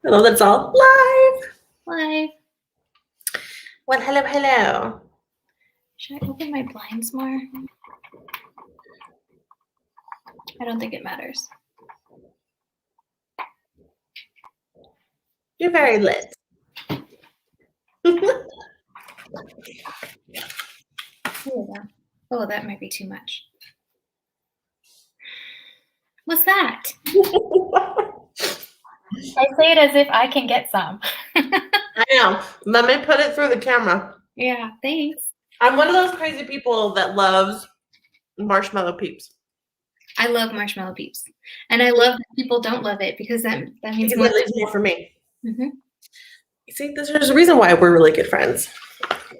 Hello, that's all live. Live. Well, hello. Should I open my blinds more? I don't think it matters. You're very lit. Oh, that might be too much. What's that? I say it as if I can get some. I know. Let me put it through the camera. Yeah, thanks. I'm one of those crazy people that loves marshmallow peeps. I love marshmallow peeps. And I love that people don't love it because that means Because more. it leaves more for me. Mm-hmm. You see, there's a reason why we're really good friends.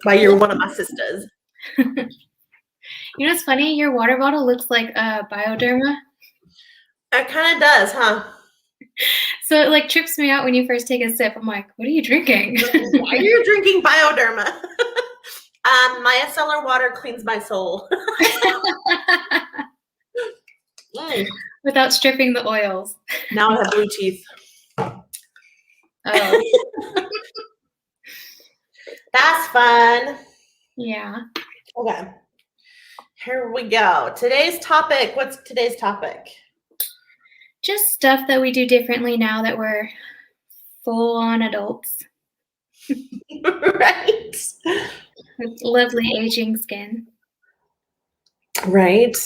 Why you're one of my sisters. You know what's funny? Your water bottle looks like a Bioderma. It kind of does, huh? So it like trips me out when you first take a sip. I'm like, what are you drinking? Why are you drinking Bioderma? My micellar water cleans my soul. Without stripping the oils. Now I have blue teeth. Oh. That's fun. Yeah. Okay. Here we go. Today's topic. What's today's topic? Just stuff that we do differently now that we're full-on adults. Right. With lovely aging skin. Right.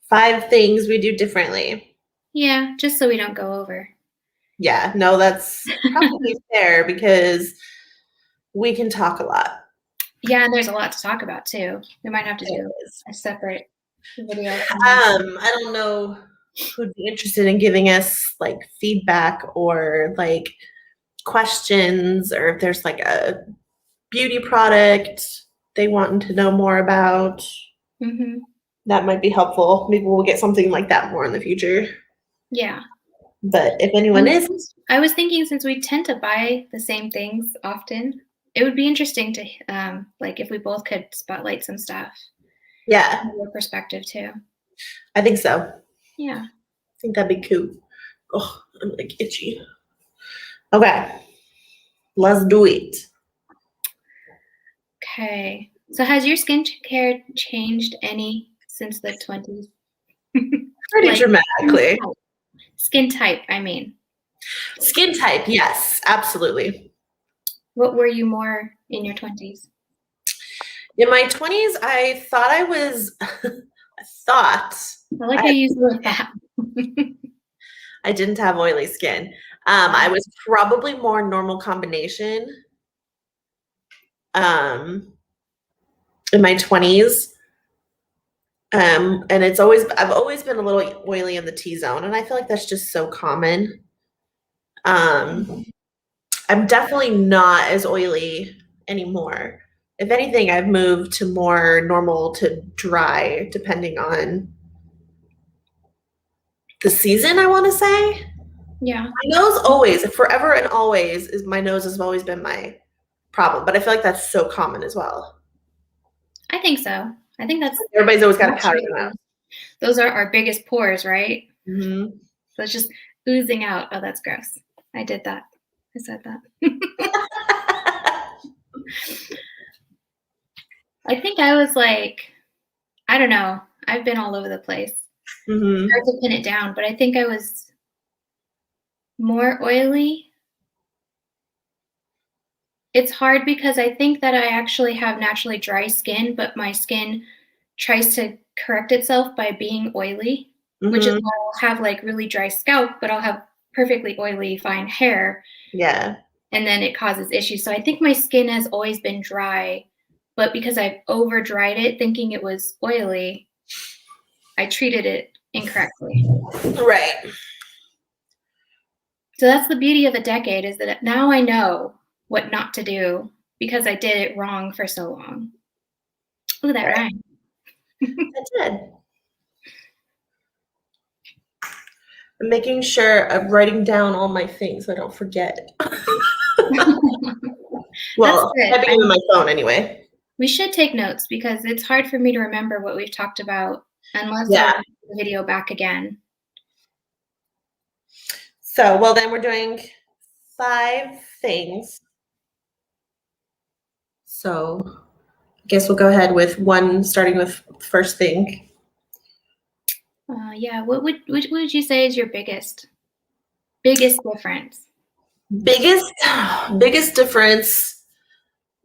5 things we do differently. Yeah, just so we don't go over. Yeah, no, that's probably fair because we can talk a lot. Yeah, and there's a lot to talk about too. We might have to do a separate video. I don't know who'd be interested in giving us like feedback or like questions, or if there's like a beauty product they want to know more about. Mm-hmm. That might be helpful. Maybe we'll get something like that more in the future. Yeah. But if anyone is, I was thinking, since we tend to buy the same things often, it would be interesting to like if we both could spotlight some stuff. Yeah. From your perspective too. I think so. Yeah. I think that'd be cool. Oh, I'm like itchy. Okay. Let's do it. Okay. So has your skincare changed any since the 20s? Pretty dramatically. Skin type, I mean. Skin type, yes, absolutely. What were you more in your 20s? In my 20s, I thought I was, I like how you said that. I didn't have oily skin. I was probably more normal combination. In my 20s. And I've always been a little oily in the T-zone, and I feel like that's just so common. I'm definitely not as oily anymore. If anything, I've moved to more normal to dry, depending on the season, I want to say. Yeah. My nose always, forever and always, my nose has always been my problem, but I feel like that's so common as well. I think so. I think that's everybody's always got a powder nose. Those are our biggest pores, right? Mm-hmm. So it's just oozing out. Oh, that's gross. I did that. I said that. I think I was like, I don't know. I've been all over the place. Mm-hmm. It's hard to pin it down, but I think I was more oily. It's hard because I think that I actually have naturally dry skin, but my skin tries to correct itself by being oily, which is why I'll have like really dry scalp, but I'll have perfectly oily, fine hair. Yeah. And then it causes issues. So I think my skin has always been dry, but because I've over dried it thinking it was oily, I treated it incorrectly. Right. So that's the beauty of a decade, is that now I know what not to do because I did it wrong for so long. Oh, that rhymed. That did. I'm making sure I'm writing down all my things so I don't forget. Well, typing in my phone anyway. We should take notes because it's hard for me to remember what we've talked about unless I watch the video back again. So, well, then we're doing 5 things. So, I guess we'll go ahead with one, starting with first thing. Yeah. What would you say is your biggest difference? Biggest difference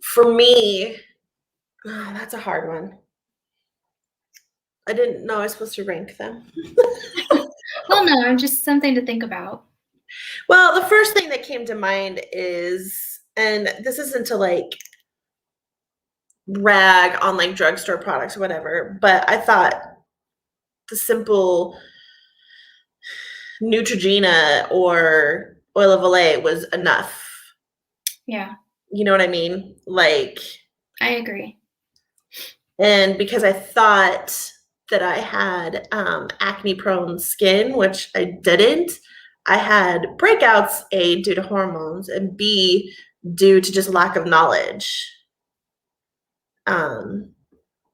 for me. Oh, that's a hard one. I didn't know I was supposed to rank them. Well, no, I'm just something to think about. Well, the first thing that came to mind is, and this isn't to like rag on like drugstore products or whatever, but I thought the simple Neutrogena or oil of Olay was enough. Yeah, You know what I mean? Like, I agree. and because I thought that I had acne prone skin, which I didn't, I had breakouts, A, due to hormones, and B, due to just lack of knowledge.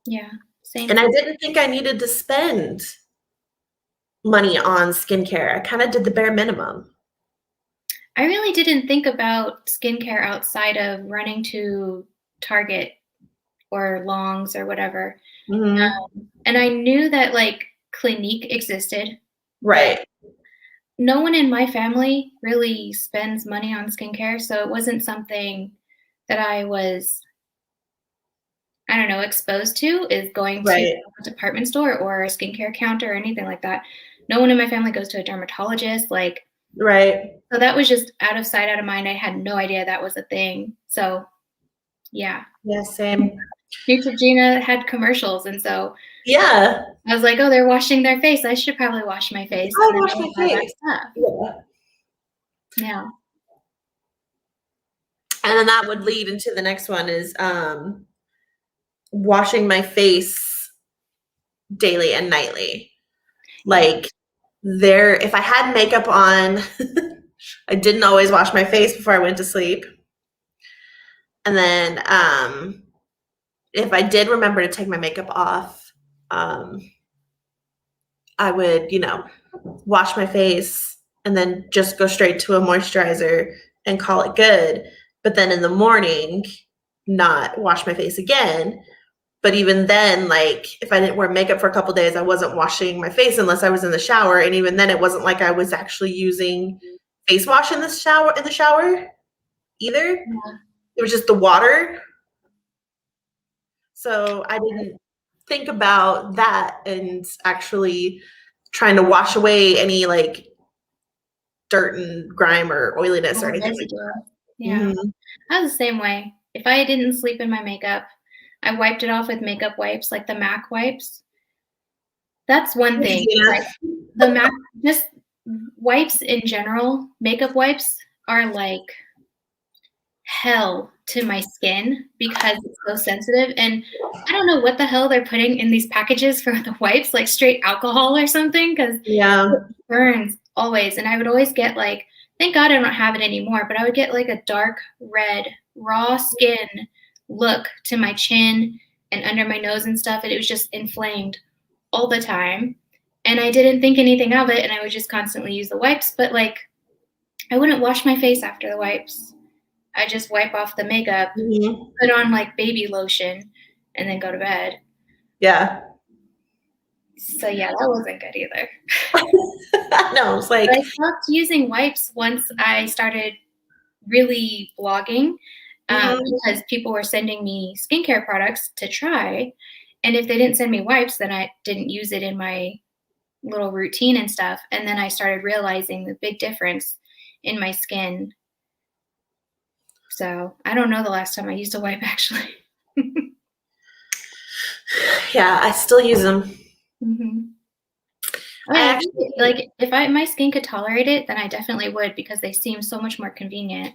Yeah, same. And I didn't think I needed to spend money on skincare. I kind of did the bare minimum. I really didn't think about skincare outside of running to Target or Longs or whatever. Mm-hmm. And I knew that like Clinique existed. Right. No one in my family really spends money on skincare, so it wasn't something that I was, I don't know, exposed to, is going to Right. a department store or a skincare counter or anything like that. No one in my family goes to a dermatologist. Like, Right. so that was just out of sight, out of mind. I had no idea that was a thing. So, yeah. Yeah, same. Neutrogena had commercials, and so Yeah. I was like, "Oh, they're washing their face. I should probably wash my face." I And then wash I my would buy that face. stuff. Yeah. Yeah. And then that would lead into the next one is washing my face daily and nightly. Like there, if I had makeup on, I didn't always wash my face before I went to sleep. And then if I did remember to take my makeup off, I would, wash my face and then just go straight to a moisturizer and call it good. But then in the morning, not wash my face again. But even then, like if I didn't wear makeup for a couple days, I wasn't washing my face unless I was in the shower. And even then, it wasn't like I was actually using face wash in the shower either. Yeah. It was just the water. So I didn't think about that and actually trying to wash away any like dirt and grime or oiliness or anything like that. Yeah. Mhm. I was the same way. If I didn't sleep in my makeup, I wiped it off with makeup wipes, like the MAC wipes. That's one thing. Like the MAC, just wipes in general, makeup wipes are like hell to my skin because it's so sensitive. And I don't know what the hell they're putting in these packages for the wipes, like straight alcohol or something, because Yeah. it burns always. And I would always get like, thank God I don't have it anymore, but I would get like a dark red, raw skin look to my chin and under my nose and stuff. And it was just inflamed all the time. And I didn't think anything of it. And I would just constantly use the wipes, but like I wouldn't wash my face after the wipes. I just wipe off the makeup, Mhm. put on like baby lotion, and then go to bed. Yeah. So yeah, that wasn't good either. No, it's like But I stopped using wipes once I started really blogging because people were sending me skincare products to try. And if they didn't send me wipes, then I didn't use it in my little routine and stuff. And then I started realizing the big difference in my skin. So I don't know the last time I used a wipe actually. yeah, I still use them. Mm-hmm. I I actually like if my skin could tolerate it, then I definitely would because they seem so much more convenient.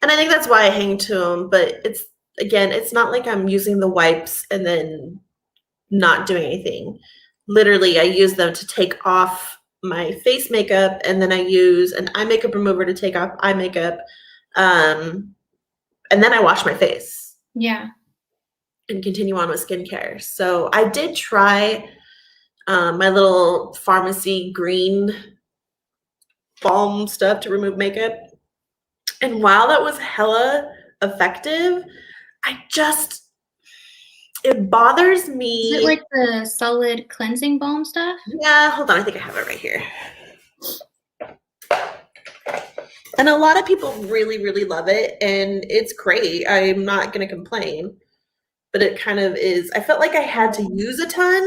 And I think that's why I hang to them, but it's not like I'm using the wipes and then not doing anything. Literally, I use them to take off my face makeup, and then I use an eye makeup remover to take off eye makeup. And then I wash my face Yeah. and continue on with skincare. So I did try my little pharmacy green balm stuff to remove makeup. And while that was hella effective, it bothers me. Is it like the solid cleansing balm stuff? Yeah, hold on. I think I have it right here. And a lot of people really, really love it, and it's great. I'm not going to complain, but it kind of is. I felt like I had to use a ton.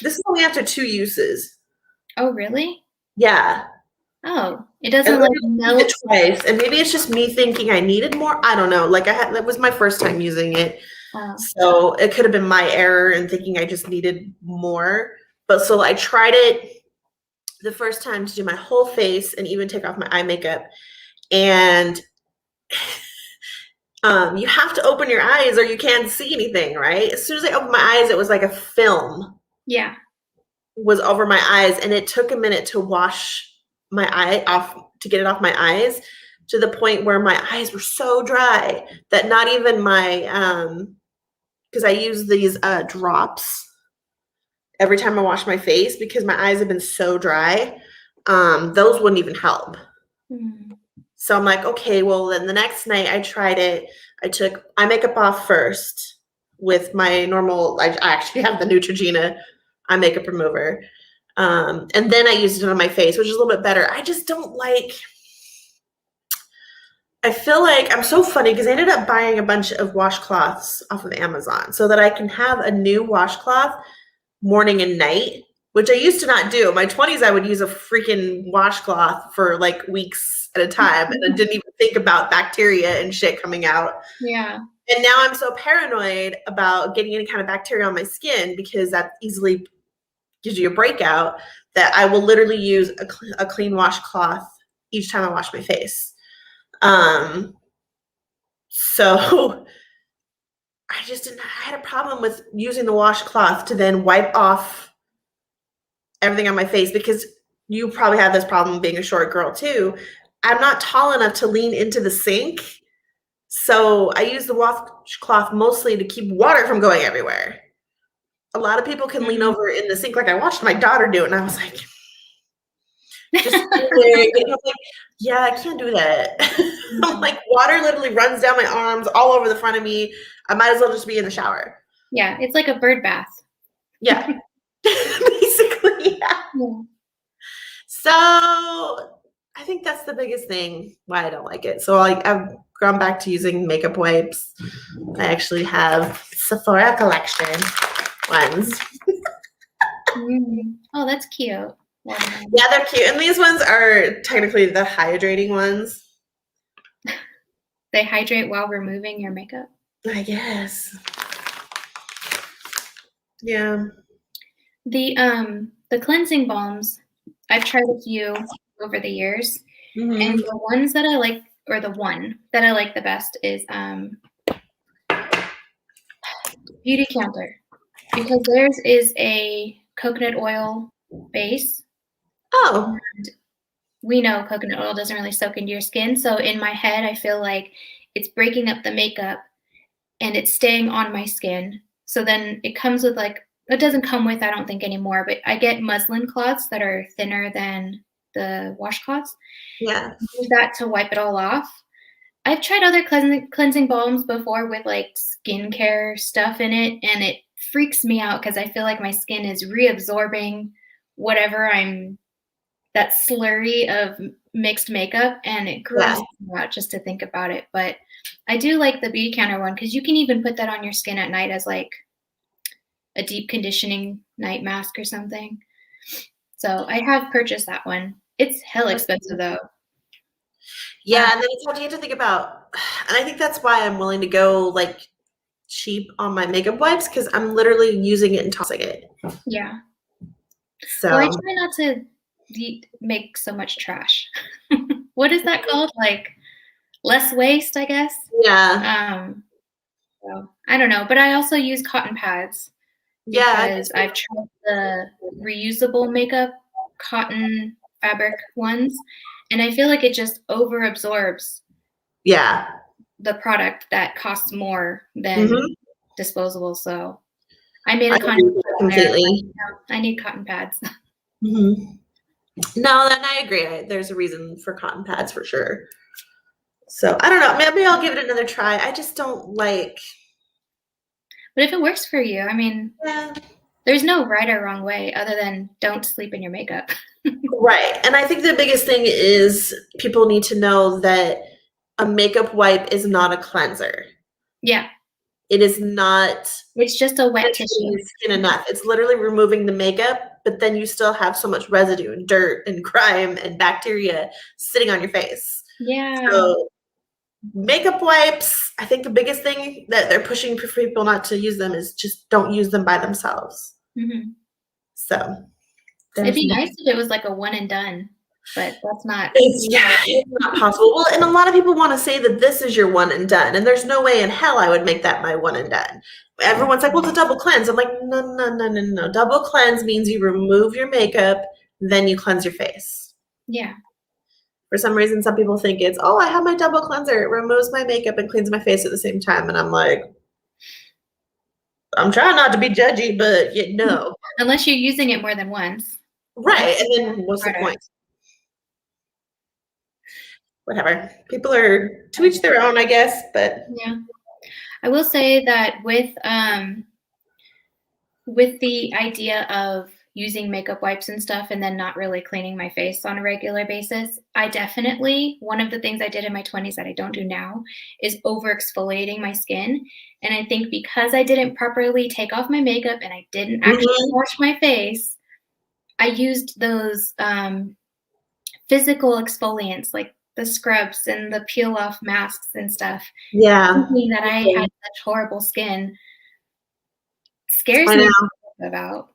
This is only after 2 uses. Oh, really? Yeah. Oh, it doesn't like melt. It twice, and maybe it's just me thinking I needed more. I don't know. Like that was my first time using it, so it could have been my error in thinking I just needed more. But so I tried it the first time to do my whole face and even take off my eye makeup, and you have to open your eyes or you can't see anything, right? As soon as I opened my eyes, it was like a film. Yeah. Was over my eyes, and it took a minute to wash my eye off, to get it off my eyes, to the point where my eyes were so dry that not even my because I use these drops every time I wash my face because my eyes have been so dry, those wouldn't even help. So I'm like, okay, well then the next night I tried it. I took eye makeup off first with my normal, I actually have the Neutrogena eye makeup remover. And then I used it on my face, which is a little bit better. I just don't like, I feel like I'm so funny because I ended up buying a bunch of washcloths off of Amazon so that I can have a new washcloth morning and night, which I used to not do. In my 20s, I would use a freaking washcloth for like weeks at a time, and I didn't even think about bacteria and shit coming out. Yeah. And now I'm so paranoid about getting any kind of bacteria on my skin because that easily gives you a breakout, that I will literally use a clean washcloth each time I wash my face. So I had a problem with using the washcloth to then wipe off everything on my face, because you probably have this problem being a short girl too. I'm not tall enough to lean into the sink. So I use the washcloth mostly to keep water from going everywhere. A lot of people can lean over in the sink, like I watched my daughter do it, and I was like, just like, yeah, I can't do that. I'm like, water literally runs down my arms, all over the front of me. I might as well just be in the shower. Yeah, it's like a bird bath. Yeah, basically. Yeah. So I think that's the biggest thing why I don't like it. So I've gone back to using makeup wipes. I actually have Sephora collection ones. Oh, that's cute. Yeah, they're cute. And these ones are technically the hydrating ones. They hydrate while removing your makeup? I guess. Yeah. The cleansing balms, I've tried a few over the years. Mm-hmm. And the ones that I like, or the one that I like the best is Beautycounter, because theirs is a coconut oil base. Oh. And we know coconut oil doesn't really soak into your skin. So in my head, I feel like it's breaking up the makeup and it's staying on my skin. So then it comes with it doesn't come with, I don't think anymore, but I get muslin cloths that are thinner than the washcloths. Yeah. Use that to wipe it all off. I've tried other cleansing balms before with skincare stuff in it, and it freaks me out because I feel like my skin is reabsorbing whatever that slurry of mixed makeup, and it grosses me out just to think about it. But I do like the Beautycounter one because you can even put that on your skin at night as a deep conditioning night mask or something. So I have purchased that one. It's hell expensive though. Yeah, and then you have to think about, and I think that's why I'm willing to go cheap on my makeup wipes, because I'm literally using it and tossing it. Yeah. So well, I try not to make so much trash. What is that called? Less waste, I guess. Yeah. So I don't know, but I also use cotton pads. Yeah. Because I've tried the reusable makeup cotton fabric ones, and I feel like it just over absorbs the product that costs more than disposable. So I made a conscious completely. I need cotton pads. No, then I agree. There's a reason for cotton pads for sure. So I don't know. Maybe I'll give it another try. I just don't like. But if it works for you, I mean, Yeah. there's no right or wrong way other than don't sleep in your makeup. Right. And I think the biggest thing is people need to know that a makeup wipe is not a cleanser. Yeah. It is not It's just a wet tissue. skin enough. It's literally removing the makeup, but then you still have so much residue and dirt and grime and bacteria sitting on your face. Yeah. So makeup wipes, I think the biggest thing that they're pushing for people not to use them is just don't use them by themselves. Mm-hmm. So it'd be nice if it was like a one and done, but that's not. It's not possible. Well, and a lot of people want to say that this is your one and done, and there's no way in hell I would make that my one and done. Everyone's like, well, it's a double cleanse. I'm like, no. Double cleanse means you remove your makeup, then you cleanse your face. Yeah. For some reason, some people think it's, oh, I have my double cleanser. It removes my makeup and cleans my face at the same time. And I'm like, I'm trying not to be judgy, but no. Unless you're using it more than once. Right. And then what's the point? Whatever. People are to each their own, I guess. But yeah. I will say that with the idea of using makeup wipes and stuff and then not really cleaning my face on a regular basis, I definitely, one of the things I did in my 20s that I don't do now is over exfoliating my skin. And I think because I didn't properly take off my makeup and I didn't actually wash my face, I used those physical exfoliants like the scrubs and the peel off masks and stuff. Yeah. Thinking that I had such horrible skin scares me about.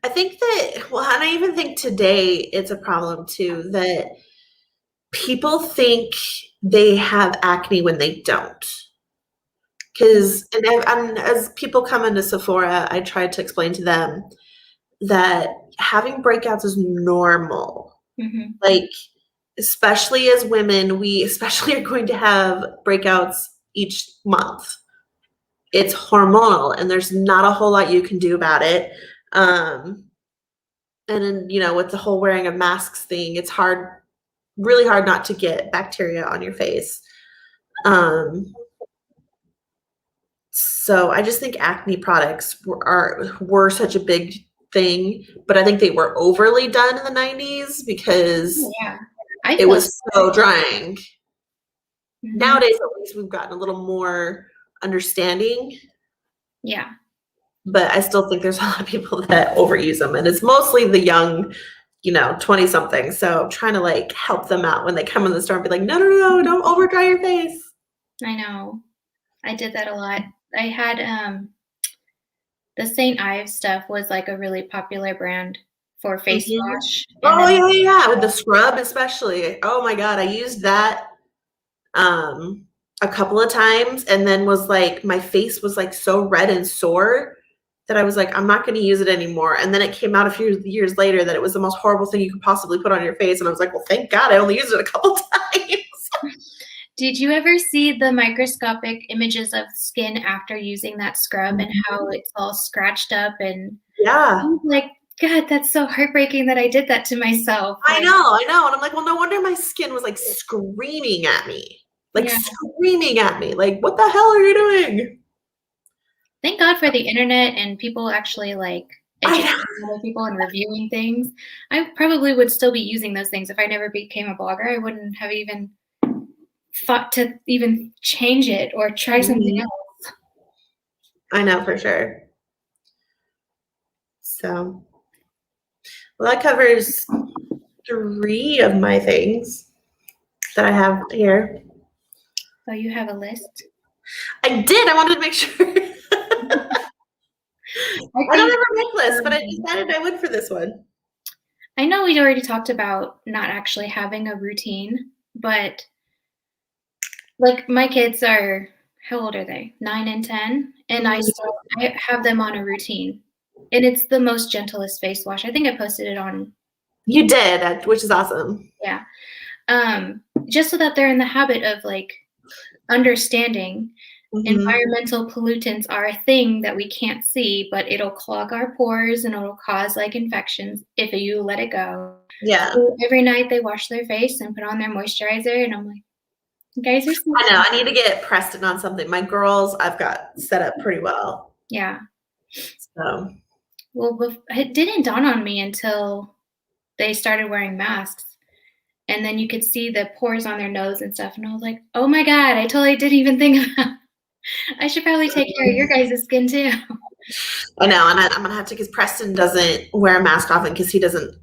I think that, well, and I even think today it's a problem too, that people think they have acne when they don't. Because, and as people come into Sephora, I try to explain to them that having breakouts is normal. Mm-hmm. Like, especially as women, we especially are going to have breakouts each month. It's hormonal, and there's not a whole lot you can do about it. And then, with the whole wearing of masks thing, it's really hard not to get bacteria on your face. So I just think acne products were such a big thing, but I think they were overly done in the 90s because it was so drying. Mm-hmm. Nowadays, at least we've gotten a little more understanding. Yeah. But I still think there's a lot of people that overuse them, and it's mostly the young, 20-somethings. So I'm trying to help them out when they come in the store and be like, no, don't over dry your face. I know. I did that a lot. I had the St. Ives stuff was a really popular brand for face wash. Oh yeah, with the scrub especially. Oh my God, I used that a couple of times, and then was my face was so red and sore that I was like, I'm not going to use it anymore. And then it came out a few years later that it was the most horrible thing you could possibly put on your face, and I was like, well, thank God I only used it a couple times. Did you ever see the microscopic images of skin after using that scrub and how it's all scratched up? And yeah, I was like, God, that's so heartbreaking that I did that to myself. I know. And I'm like, well, no wonder my skin was screaming at me. Screaming at me. What the hell are you doing? Thank God for the internet and people actually educating other people and reviewing things. I probably would still be using those things if I never became a blogger. I wouldn't have even thought to even change it or try something else. I know for sure. So, well, that covers 3 of my things that I have here. Oh, you have a list? I did. I wanted to make sure. I don't ever make lists, but I decided I would for this one. I know we'd already talked about not actually having a routine, but my kids are, how old are they? 9 and 10, and I have them on a routine, and it's the most gentlest face wash. I think I posted it on. You did, which is awesome. Yeah, just so that they're in the habit of understanding environmental pollutants are a thing that we can't see, but it'll clog our pores and it'll cause like infections if you let it go. Yeah. So every night they wash their face and put on their moisturizer, and I'm like, you guys are so I know. I need to get Preston on something. My girls, I've got set up pretty well. Yeah. So. Well, it didn't dawn on me until they started wearing masks. And then you could see the pores on their nose and stuff. And I was like, oh my God, I totally didn't even think about I should probably take care of your guys' skin too. I know. And I'm going to have to, because Preston doesn't wear a mask often because he doesn't,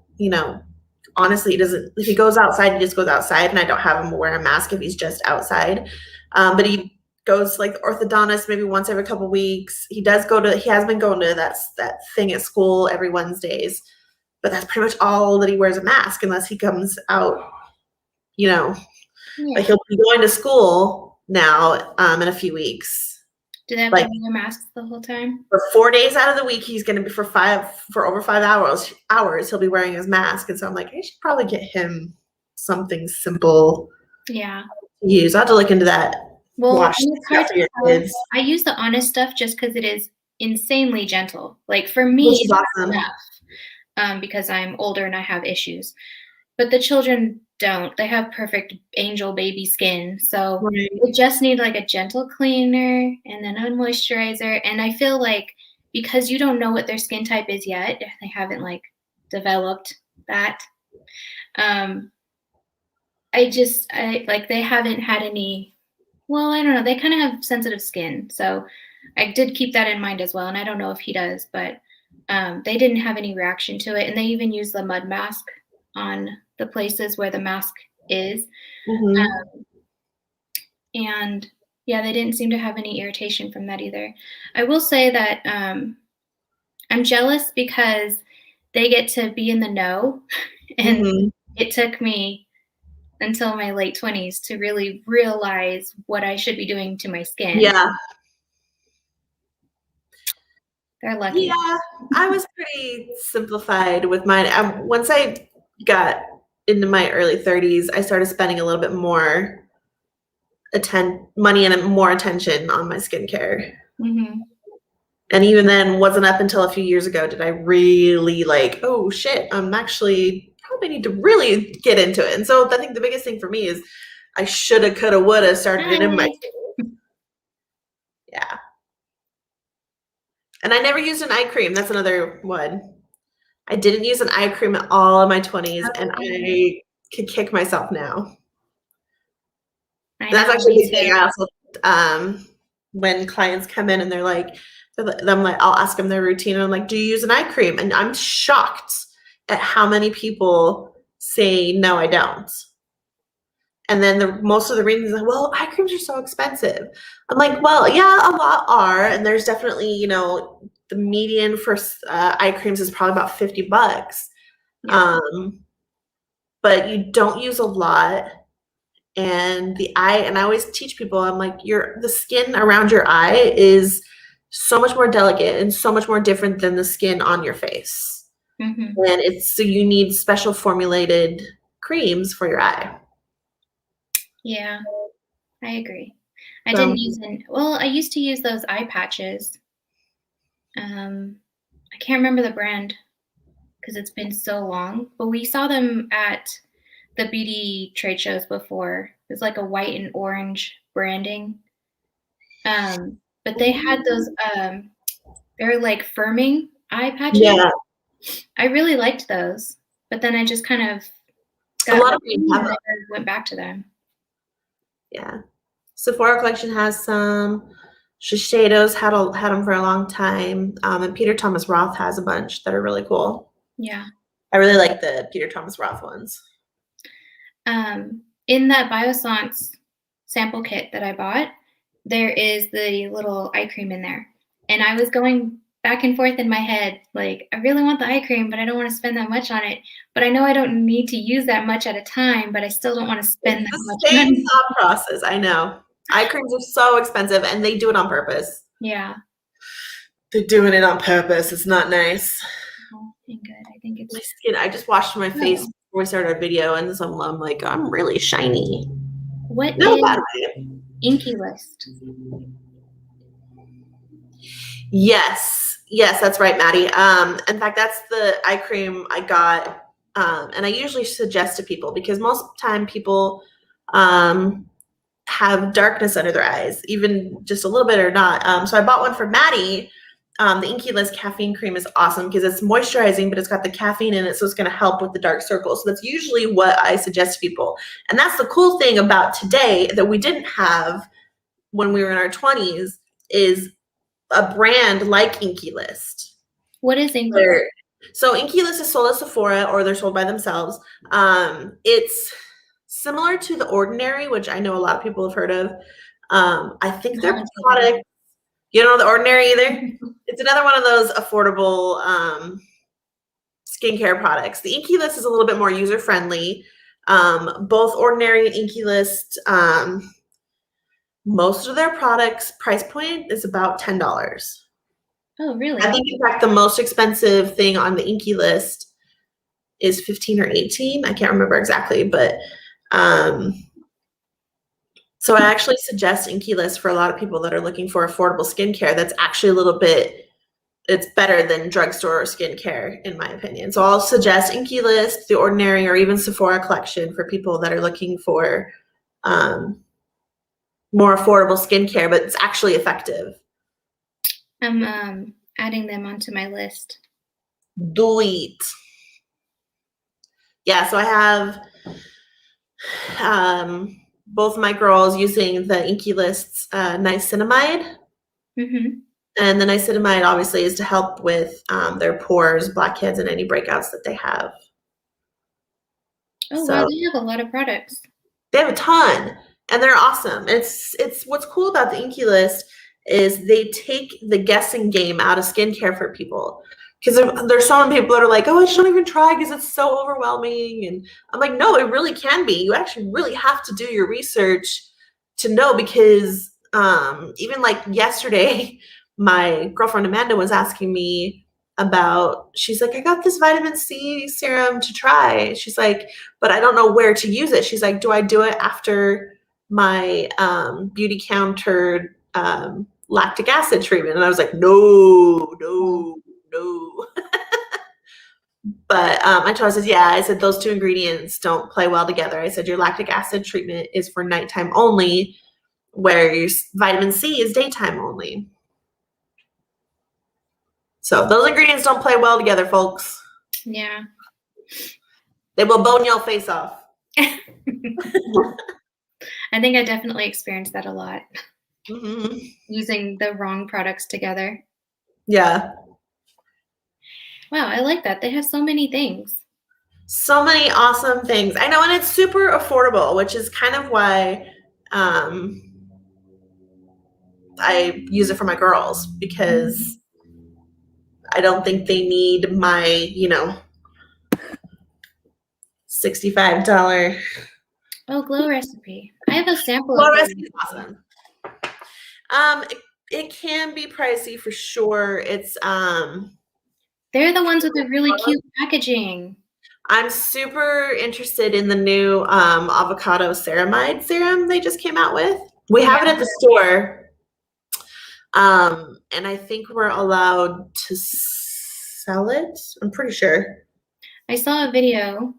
honestly, he doesn't, if he goes outside, he just goes outside, and I don't have him wear a mask if he's just outside. But he goes like the orthodontist maybe once every couple of weeks. He has been going to that thing at school every Wednesdays, but that's pretty much all that he wears a mask unless he comes out, like he'll be going to school now in a few weeks. Do they have to wear masks the whole time? For 4 days out of the week, he's going to be for over 5 hours, he'll be wearing his mask. And so I'm like, I should probably get him something simple. Yeah. To use. I'll have to look into that. Well, it's hard to tell. I use the Honest stuff just because it is insanely gentle. Like for me, it's awesome. Enough, because I'm older and I have issues. But the children don't. They have perfect angel baby skin. So they just need like a gentle cleaner and then a moisturizer. And I feel like because you don't know what their skin type is yet, they haven't like developed that. They haven't had any, well, I don't know. They kind of have sensitive skin. So I did keep that in mind as well. And I don't know if he does, but they didn't have any reaction to it. And they even use the mud mask on the places where the mask is. And yeah, they didn't seem to have any irritation from that either. I will say that I'm jealous because they get to be in the know. And it took me until my late 20s to really realize what I should be doing to my skin. Yeah. They're lucky. Yeah, I was pretty simplified with mine. Once I got into my early 30s, I started spending a little bit more money and more attention on my skincare. And even then, wasn't up until a few years ago did I really like, oh shit, I'm actually probably need to really get into it. And so I think the biggest thing for me is I shoulda, coulda, woulda started it in my yeah. And I never used an eye cream. That's another one. I didn't use an eye cream at all in my 20s, and I could kick myself now. That's actually the thing. I also, when clients come in and they're like, I'll ask them their routine, and I'm like, do you use an eye cream? And I'm shocked at how many people say, no, I don't. And then most of the reasons are, well, eye creams are so expensive. I'm like, well, yeah, a lot are. And there's definitely, the median for eye creams is probably about $50. Yeah. But you don't use a lot. And and I always teach people, I'm like, the skin around your eye is so much more delicate and so much more different than the skin on your face. And so you need special formulated creams for your eye. Yeah, I agree. I didn't use I used to use those eye patches. I can't remember the brand because it's been so long, but we saw them at the beauty trade shows before. It's like a white and orange branding. But they had those, they're like firming eye patches. Yeah. I really liked those, but then I just kind of went back to them. Yeah. Sephora Collection has some. Shiseido's had them for a long time. And Peter Thomas Roth has a bunch that are really cool. Yeah. I really like the Peter Thomas Roth ones. In that Biossance sample kit that I bought, there is the little eye cream in there. And I was going back and forth in my head, like, I really want the eye cream, but I don't want to spend that much on it. But I know I don't need to use that much at a time, but I still don't want to spend that much money. Same thought process, I know. Eye creams are so expensive, and they do it on purpose. Yeah. They're doing it on purpose. It's not nice. Oh, thank God. I think it's... My skin, I just washed my face before we started our video, and so I'm like, I'm really shiny. What is Inky List? Yes, that's right, Maddie. In fact, that's the eye cream I got, and I usually suggest to people because most of the time people have darkness under their eyes, even just a little bit or not. So I bought one for Maddie. The Inky List caffeine cream is awesome because it's moisturizing, but it's got the caffeine in it, so it's going to help with the dark circles. So that's usually what I suggest to people. And that's the cool thing about today that we didn't have when we were in our 20s is a brand like Inky List. What is Inky List? So Inky List is sold at Sephora or they're sold by themselves. It's similar to The Ordinary, which I know a lot of people have heard of. I think their product, you don't know The Ordinary either? It's another one of those affordable skincare products. The Inky List is a little bit more user-friendly. Both Ordinary and Inky List, most of their products price point is about $10. Oh, really? I think in fact the most expensive thing on the Inky List is 15 or 18. I can't remember exactly, but so I actually suggest Inky List for a lot of people that are looking for affordable skincare. That's actually a little bit, it's better than drugstore skincare in my opinion. So I'll suggest Inky List, The Ordinary, or even Sephora Collection for people that are looking for more affordable skincare, but it's actually effective. I'm adding them onto my list. Do it. Yeah, so I have both my girls using the Inky List's niacinamide. Mm-hmm. And the niacinamide obviously is to help with their pores, blackheads, and any breakouts that they have. Oh, wow, they have a lot of products. They have a ton, and they're awesome. It's what's cool about the Inky List is they take the guessing game out of skincare for people. Because there's so many people that are like, oh, I just don't even try because it's so overwhelming. And I'm like, no, it really can be. You actually really have to do your research to know because even like yesterday, my girlfriend Amanda was asking me about, she's like, I got this vitamin C serum to try. She's like, but I don't know where to use it. She's like, do I do it after my Beauty Counter lactic acid treatment? And I was like, no. But I told her, I said, yeah, I said, those two ingredients don't play well together. I said, your lactic acid treatment is for nighttime only, where your vitamin C is daytime only. So those ingredients don't play well together, folks. Yeah. They will bone your face off. I think I definitely experienced that a lot. Mm-hmm. Using the wrong products together. Yeah. Wow, I like that. They have so many things. So many awesome things. I know, and it's super affordable, which is kind of why I use it for my girls, because I don't think they need my, $65. Oh, Glow Recipe. I have a sample. Glow Recipe is awesome. It can be pricey for sure. It's they're the ones with the really cute packaging. I'm super interested in the new avocado ceramide serum they just came out with. We have it at the store. And I think we're allowed to sell it. I'm pretty sure. I saw a video.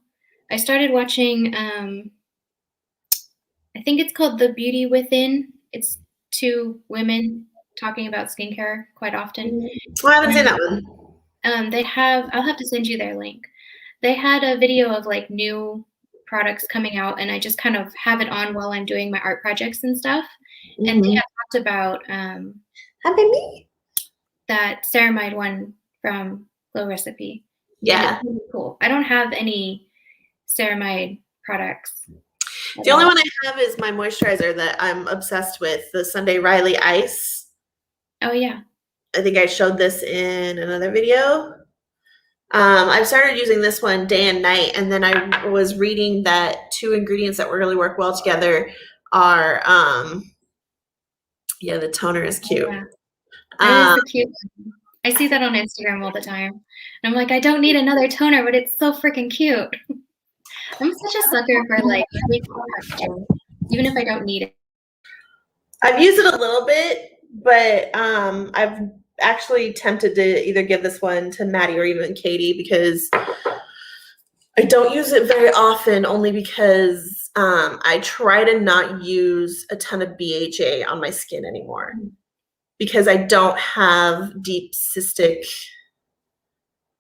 I started watching, I think it's called The Beauty Within. It's two women talking about skincare quite often. I haven't seen that one. I'll have to send you their link. They had a video of like new products coming out, and I just kind of have it on while I'm doing my art projects and stuff. Mm-hmm. And they have talked about that ceramide one from Glow Recipe. Yeah. It's really cool. I don't have any ceramide products. The only one I have is my moisturizer that I'm obsessed with, the Sunday Riley Ice. Oh, yeah. I think I showed this in another video. I've started using this one day and night, and then I was reading that two ingredients that really work well together are, the toner is cute. Yeah. That is the cute one. I see that on Instagram all the time. And I'm like, I don't need another toner, but it's so freaking cute. I'm such a sucker for like packaging, even if I don't need it. I've used it a little bit, but actually tempted to either give this one to Maddie or even Katie because I don't use it very often, only because I try to not use a ton of BHA on my skin anymore because I don't have deep cystic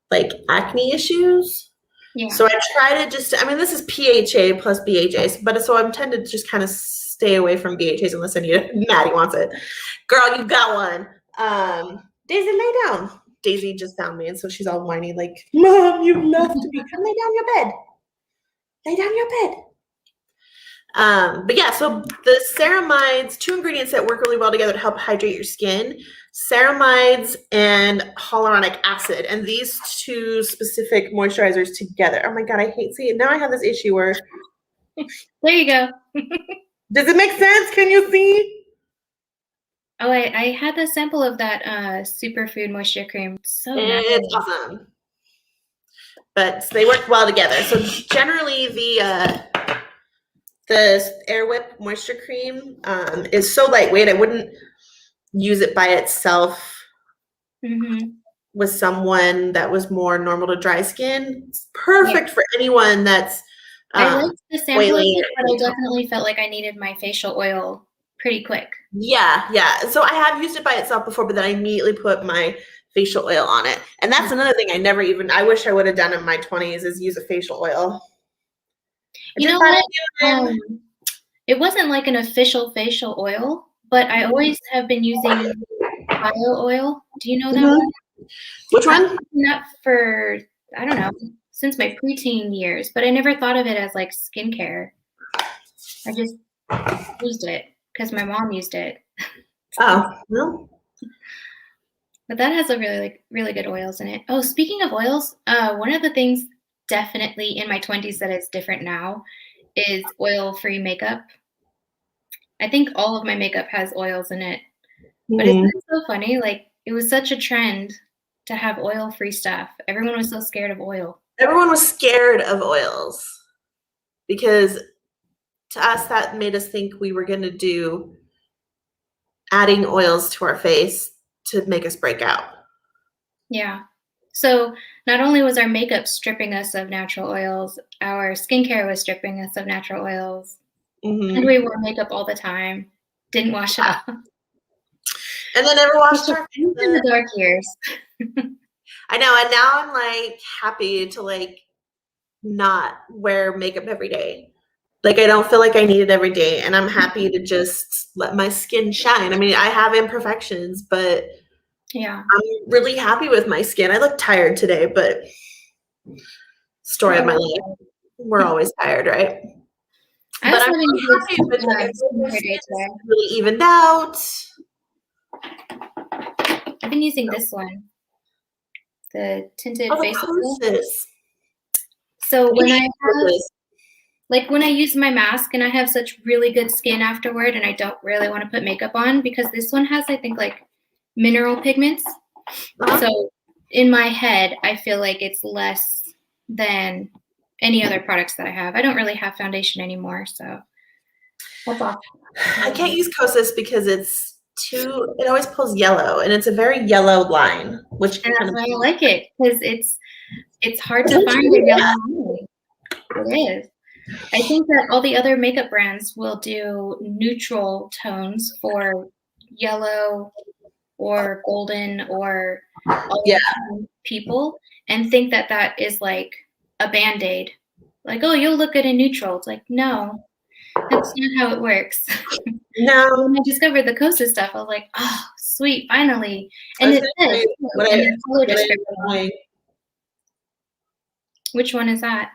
like acne issues. Yeah. So I try to just, I mean, this is PHA plus BHA, but so I'm tended to just kind of stay away from BHAs unless Maddie wants it. Girl, you've got one. Daisy, lay down. Daisy just found me, and so she's all whiny, like, Mom, you left me. Come lay down your bed. Lay down your bed. But yeah, so the ceramides, 2 ingredients that work really well together to help hydrate your skin, ceramides and hyaluronic acid, and these 2 specific moisturizers together. Oh my God, I hate seeing it. Now I have this issue where. There you go. Does it make sense? Can you see? Oh, I had the sample of that superfood moisture cream. So it's awesome. But they work well together. So generally the Air Whip moisture cream is so lightweight. I wouldn't use it by itself with someone that was more normal to dry skin. It's perfect for anyone that's I liked the sample of it, but I definitely felt like I needed my facial oil pretty quick. Yeah. So I have used it by itself before, but then I immediately put my facial oil on it. And that's another thing I wish I would have done in my 20s is use a facial oil. You know what? It wasn't like an official facial oil, but I always have been using bio oil. Do you know that one? Which one? I've been that for, I don't know, since my preteen years, but I never thought of it as like skincare. I just used it because my mom used it. Oh, no. But that has a really good oils in it. Oh, speaking of oils, one of the things definitely in my 20s that is different now is oil-free makeup. I think all of my makeup has oils in it. But isn't it so funny? Like, it was such a trend to have oil-free stuff. Everyone was so scared of oil. Everyone was scared of oils because to us that made us think we were going to do adding oils to our face to make us break out. Yeah. So not only was our makeup stripping us of natural oils, our skincare was stripping us of natural oils. And we wore makeup all the time. Didn't wash it off. And then never washed our face. In the dark years. I know, and now I'm like happy to like not wear makeup every day. Like I don't feel like I need it every day, and I'm happy to just let my skin shine. I mean, I have imperfections, but yeah, I'm really happy with my skin. I look tired today, but story of my life. We're always tired, right? But I'm really happy with it. Really evened out. I've been using this one, the tinted face oil. So when when I use my mask and I have such really good skin afterward, and I don't really want to put makeup on because this one has, I think, like mineral pigments. So in my head, I feel like it's less than any other products that I have. I don't really have foundation anymore, so that's all. I can't use Kosas because it always pulls yellow, and it's a very yellow line, and that's why I like it, because it's hard to find a yellow line. It is. I think that all the other makeup brands will do neutral tones for yellow or golden or people, and think that that is like a Band-Aid. Like, oh, you'll look good in neutral. It's like, no, that's not how it works. No. When I discovered the Kosas stuff, I was like, oh, sweet, finally. And it is. Which one is that?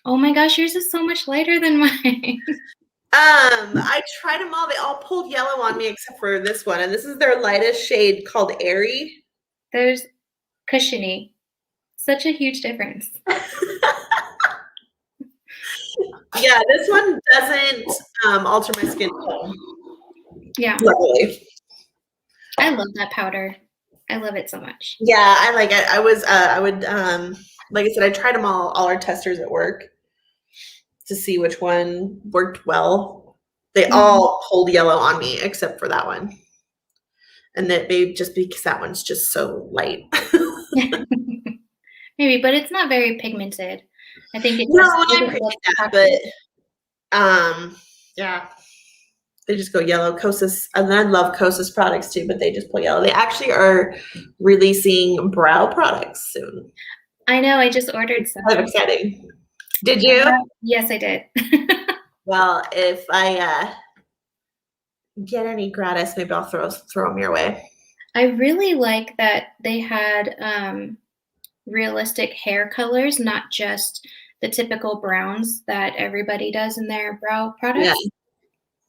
Oh my gosh, yours is so much lighter than mine. I tried them all. They all pulled yellow on me except for this one. And this is their lightest shade called Airy. There's Cushiony. Such a huge difference. Yeah, this one doesn't alter my skin tone. Yeah. Luckily. I love that powder. I love it so much. Yeah, I like it. I would like I said, I tried them all our testers at work to see which one worked well. They all pulled yellow on me except for that one. And that maybe just because that one's just so light. Maybe, but it's not very pigmented. I think it No, just I doesn't appreciate look that, toxic. but yeah, they just go yellow. Kosas, and I love Kosas products too, but they just pull yellow. They actually are releasing brow products soon. I know, I just ordered some. Kind of exciting. Did you? Yes, I did. Well, if I get any gratis, maybe I'll throw them your way. I really like that they had realistic hair colors, not just the typical browns that everybody does in their brow products. Yeah.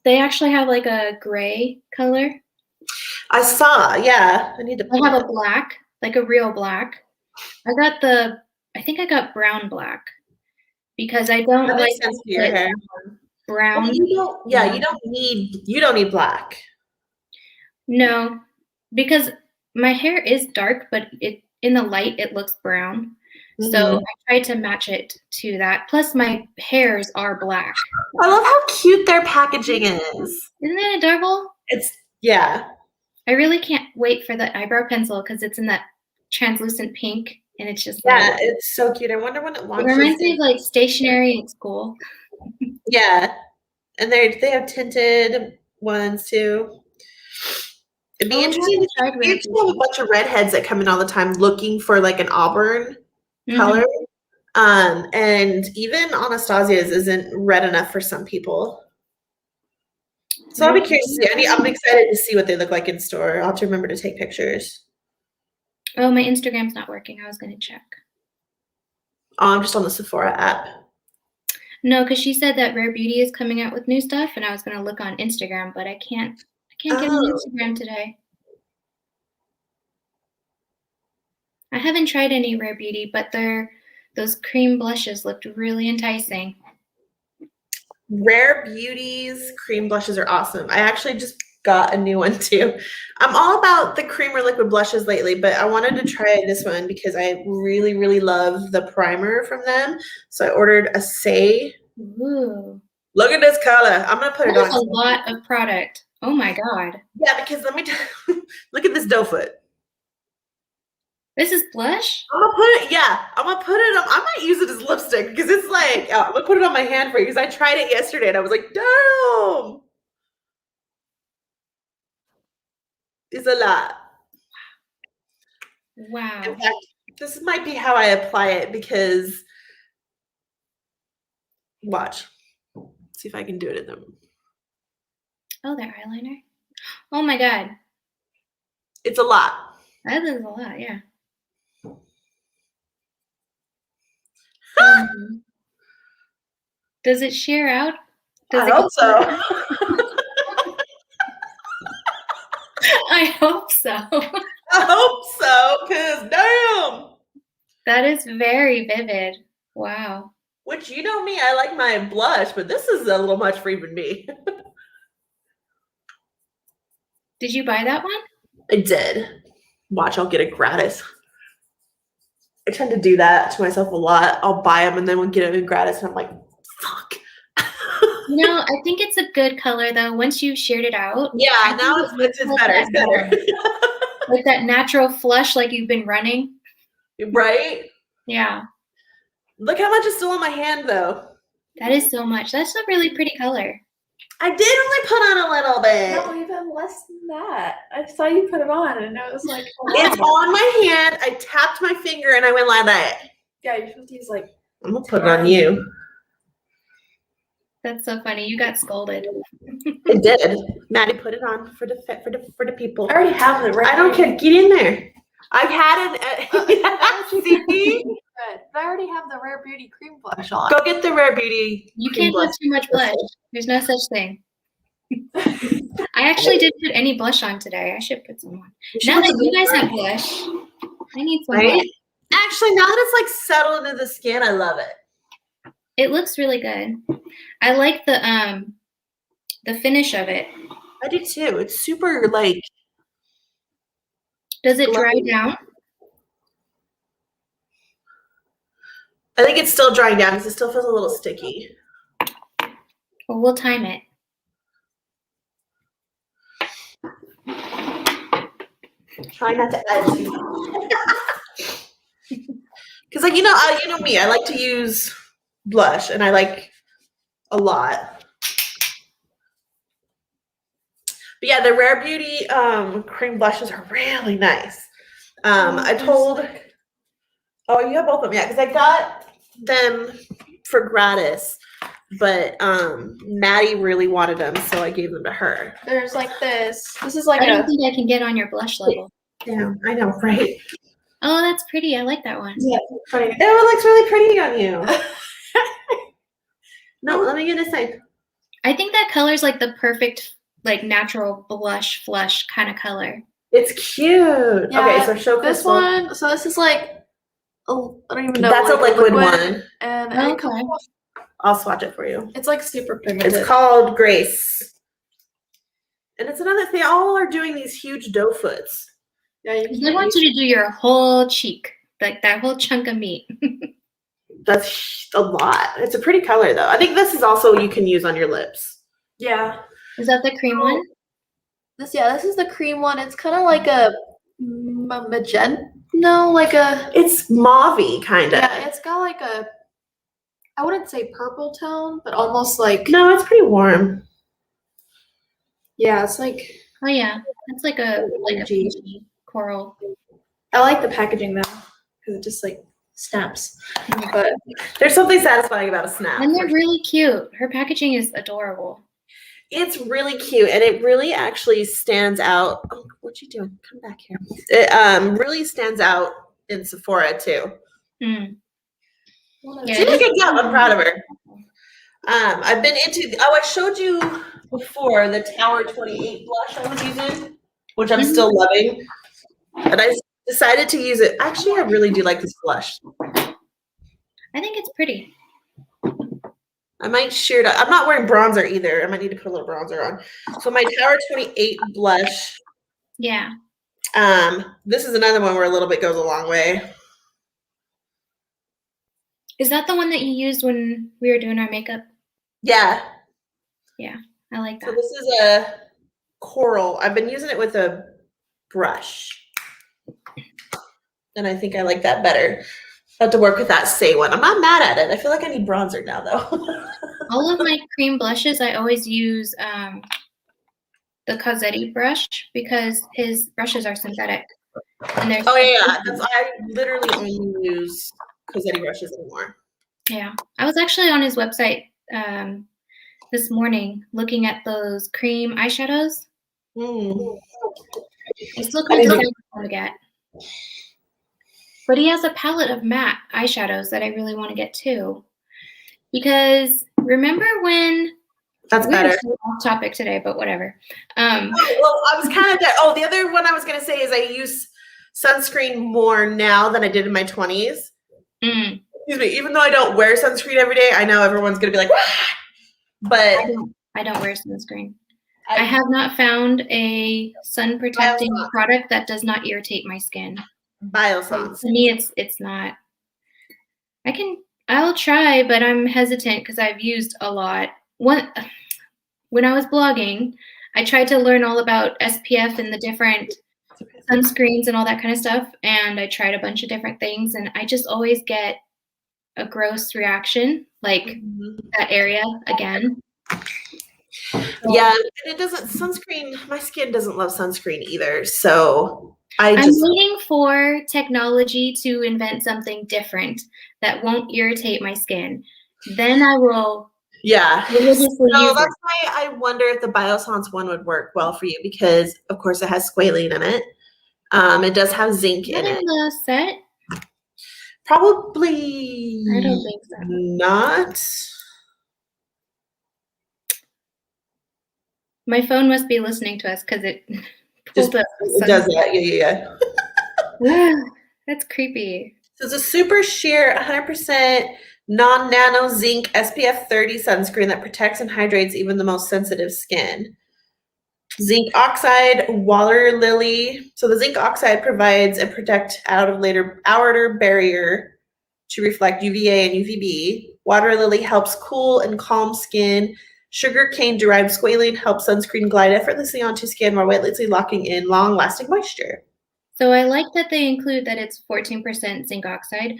They actually have like a gray color. I saw, yeah. I need to I have a black, like a real black. I think I got brown black because I don't that like makes sense for your hair. brown. Well, you don't need black. No, because my hair is dark, but in the light it looks brown. Mm-hmm. So I tried to match it to that. Plus my hairs are black. I love how cute their packaging is. Isn't it adorable? Yeah. I really can't wait for the eyebrow pencil because it's in that translucent pink and it's just it's so cute. I wonder when it launches. It reminds me of like stationery in school. Yeah. And they have tinted ones too. It'd be interesting to have a bunch of redheads that come in all the time looking for like an auburn color. And even Anastasia's isn't red enough for some people. So I'll be curious to see. I'm excited to see what they look like in store. I'll have to remember to take pictures. Oh, my Instagram's not working. I was going to check. Oh, I'm just on the Sephora app. No, because she said that Rare Beauty is coming out with new stuff, and I was going to look on Instagram, but I can't get on Instagram today. I haven't tried any Rare Beauty, but those cream blushes looked really enticing. Rare Beauty's cream blushes are awesome. I actually just got a new one too. I'm all about the cream or liquid blushes lately, but I wanted to try this one because I really, really love the primer from them. So I ordered a Say. Ooh. Look at this color. I'm going to put it on. That's a lot of product. Oh my God. Yeah, because let me look at this doe foot. This is blush? I'm gonna put it on. I might use it as lipstick because it's like, I'm gonna put it on my hand for you because I tried it yesterday and I was like, damn. It's a lot. Wow. In fact, this might be how I apply it because, watch. See if I can do it in them. Oh, their eyeliner? Oh my God. It's a lot. That is a lot, yeah. Does it shear out? I hope so. I hope so. I hope so, because damn. That is very vivid. Wow. Which, you know me, I like my blush, but this is a little much for even me. Did you buy that one? I did. Watch, I'll get it gratis. I tend to do that to myself a lot. I'll buy them and then we'll get them gratis, and I'm like, fuck. No, I think it's a good color though. Once you've shared it out. Yeah, now it's better. It's better. Like that natural flush, like you've been running. Right? Yeah. Look how much is still on my hand though. That is so much. That's a really pretty color. I did only put on a little bit. No, even less than that. I saw you put it on and it was like, it's on my hand. I tapped my finger and I went like that. Yeah, you're supposed to use like. I'm gonna put it on you. That's so funny. You got scolded. I did. Maddie put it on for the people. I already have it right. I don't care. Get in there. I've had it. See? But I already have the Rare Beauty cream blush on. Go get the Rare Beauty. You can't have too much blush. There's no such thing. I actually didn't put any blush on today. I should put some on. Now that you guys have blush, I need some blush. Actually, now that it's like settled into the skin, I love it. It looks really good. I like the finish of it. I do too. It's super like. Does it dry down? I think it's still drying down because it still feels a little sticky. Well, we'll time it. Try not to add too much. Because, like, you know me, I like to use blush, and I like a lot. But yeah, the Rare Beauty cream blushes are really nice. I told, oh, you have both of them, yeah, because I got them for gratis, but Maddie really wanted them, so I gave them to her. There's like this. This is like I don't a. think I can get on your blush level. Yeah, I know, right? Oh, that's pretty. I like that one. Yeah, funny. It looks really pretty on you. No, let me get a thing. I think that color's like the perfect, like natural blush flush kind of color. It's cute. Yeah, Okay, so show this Crystal. one. So this is like. Oh, I don't even know. That's a like liquid one. And Okay. it comes off- I'll swatch it for you. it's like super pigmented. It's called Grace. And it's another thing. All are doing these huge doe foots. Yeah, you I can't want use- you to do your whole cheek, like that whole chunk of meat. That's a lot. It's a pretty color though. I think this is also you can use on your lips. Yeah. Is that the cream one? This is the cream one. It's kind of like a magenta. No, like a. It's mauve-y kind of. Yeah, it's got like a. I wouldn't say purple tone, but almost like. No, it's pretty warm. Yeah, it's like. Oh yeah, that's like a Orangey. peachy coral. I like the packaging though, because it just like snaps. Yeah. But There's something satisfying about a snap. And they're really cute. Her packaging is adorable. It's really cute, and it really actually stands out. Oh, what you doing? Come back here. It really stands out in Sephora too. Mm. Yeah, She did a it good is- job. I'm proud of her. I've been into. Oh, I showed you before the Tower 28 blush I was using, which I'm still loving. And I decided to use it. Actually, I really do like this blush. I think it's pretty. I might sheer it up. I'm not wearing bronzer either. I might need to put a little bronzer on. So my Tower 28 blush. Yeah. This is another one where a little bit goes a long way. Is that the one that you used when we were doing our makeup? Yeah. I like So that. this is a coral. I've been using it with a brush. And I think I like that better. I have to work with that Say one. I'm not mad at it. I feel like I need bronzer now though. All of my cream blushes, I always use the Cossetti brush because his brushes are synthetic. And they're Oh yeah. I literally only use Cossetti brushes anymore. Yeah. I was actually on his website this morning looking at those cream eyeshadows. Mm. I still I can't didn't- decide what to get. But he has a palette of matte eyeshadows that I really want to get too. Because remember when That's we're better. so off topic today, but whatever. Well, I was kind of the other one I was gonna say is I use sunscreen more now than I did in my 20s. mm, Excuse me, even though I don't wear sunscreen every day, I know everyone's gonna be like, "What?" But I don't wear sunscreen. I have not found a sun protecting Biosons. product that does not irritate my skin. Biosons. To me, it's not. I'll try, but I'm hesitant because I've used a lot. When I was blogging, I tried to learn all about SPF and the different sunscreens and all that kind of stuff, and I tried a bunch of different things, and I just always get a gross reaction, like that area again. Yeah, and it doesn't sunscreen. My skin doesn't love sunscreen either, so I'm just waiting for technology to invent something different that won't irritate my skin. Then I will yeah. religiously So use that's it. why I wonder if the Biosons one would work well for you because, of course, it has squalene in it. It does have zinc Is that in in it. the set? Probably I don't think so. not. My phone must be listening to us because it Just- pulled up. It does that. Yeah. That's creepy. So it's a super sheer 100% non-nano zinc SPF 30 sunscreen that protects and hydrates even the most sensitive skin. Zinc oxide, water lily. So the zinc oxide provides a protect outer barrier to reflect UVA and UVB. Water lily helps cool and calm skin. Sugar cane derived squalene helps sunscreen glide effortlessly onto skin while weightlessly locking in long-lasting moisture. So I like that they include that it's 14% zinc oxide. I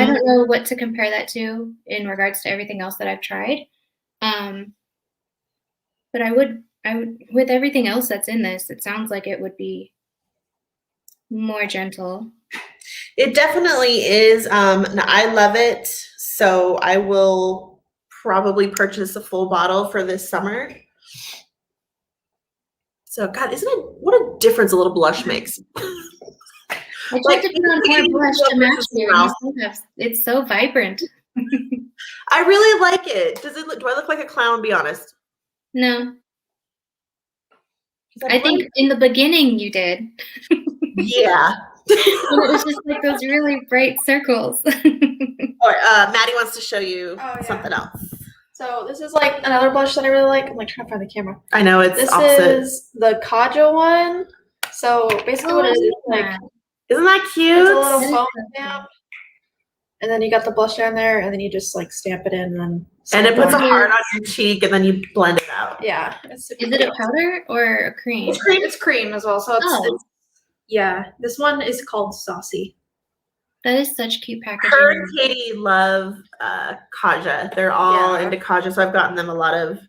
Mhm. don't know what to compare that to in regards to everything else that I've tried. But I would with everything else that's in this, it sounds like it would be more gentle. It definitely is. And I love it. So I will probably purchase a full bottle for this summer. So God, isn't it what a difference a little blush makes? I tried Like, to put on you more blush to look match versus you, mouth. and you still have, it's so vibrant. I really like it. Does it look? Do I look like a clown? Be honest. No, 'Cause I think in the beginning you did. Yeah. And it was just like those really bright circles. Or Maddie wants to show you Oh, yeah. something else. So this is like another blush that I really like. I'm like trying to find the camera. I know it's This opposite. is the Kaja one. So basically, what it is like Isn't that cute? it's a little That is foam so stamp, and then you got the blush down there, and then you just like stamp it in, and then And it stamp puts a on. heart on your cheek, and then you blend it out. Yeah, it's super Is it a cute. powder or a cream? It's cream. It's cream as well. So Oh. yeah. This one is called Saucy. That is such cute Her packaging. and Katie love Kaja. They're all Yeah. into Kaja, so I've gotten them a lot of.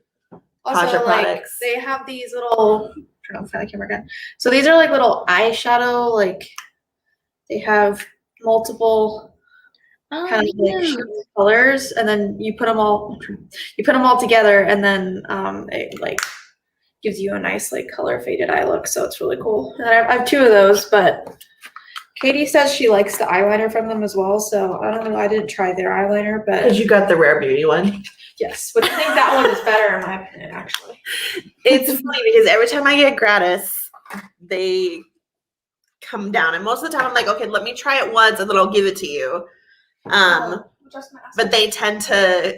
Also, Kaja like products. they have these little. I'm trying to find the camera again. So these are like little eyeshadow. Like they have multiple Oh, kind of like cute. shades of colors, and then you put them all together, and then it like gives you a nice like color faded eye look. So it's really cool. And I have two of those, but Katie says she likes the eyeliner from them as well. So I don't know. I didn't try their eyeliner, Because but you got the Rare Beauty one. yes, but I think that one is better in my opinion, actually. It's funny because every time I get gratis, they come down, and most of the time I'm like, okay, let me try it once, and then I'll give it to you. But they tend to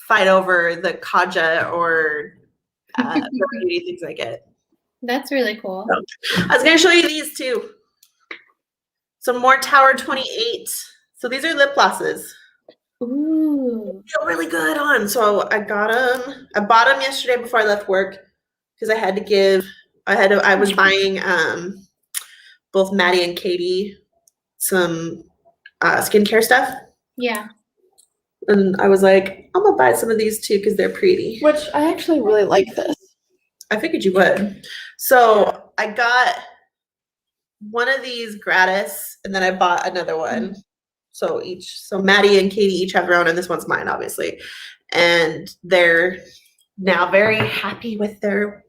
fight over the Kaja or Rare Beauty things I get. That's really cool. I was gonna show you these too. Some more Tower 28. So these are lip glosses. Ooh. Feel really good on. So I got them. I bought them yesterday before I left work because I had to give. I was buying both Maddie and Katie some skincare stuff, Yeah. and I was like, I'm gonna buy some of these too because they're pretty. Which I actually really like this. I figured you would. So I got one of these gratis, and then I bought another one. So Maddie and Katie each have their own, and this one's mine, obviously. And they're now very happy with their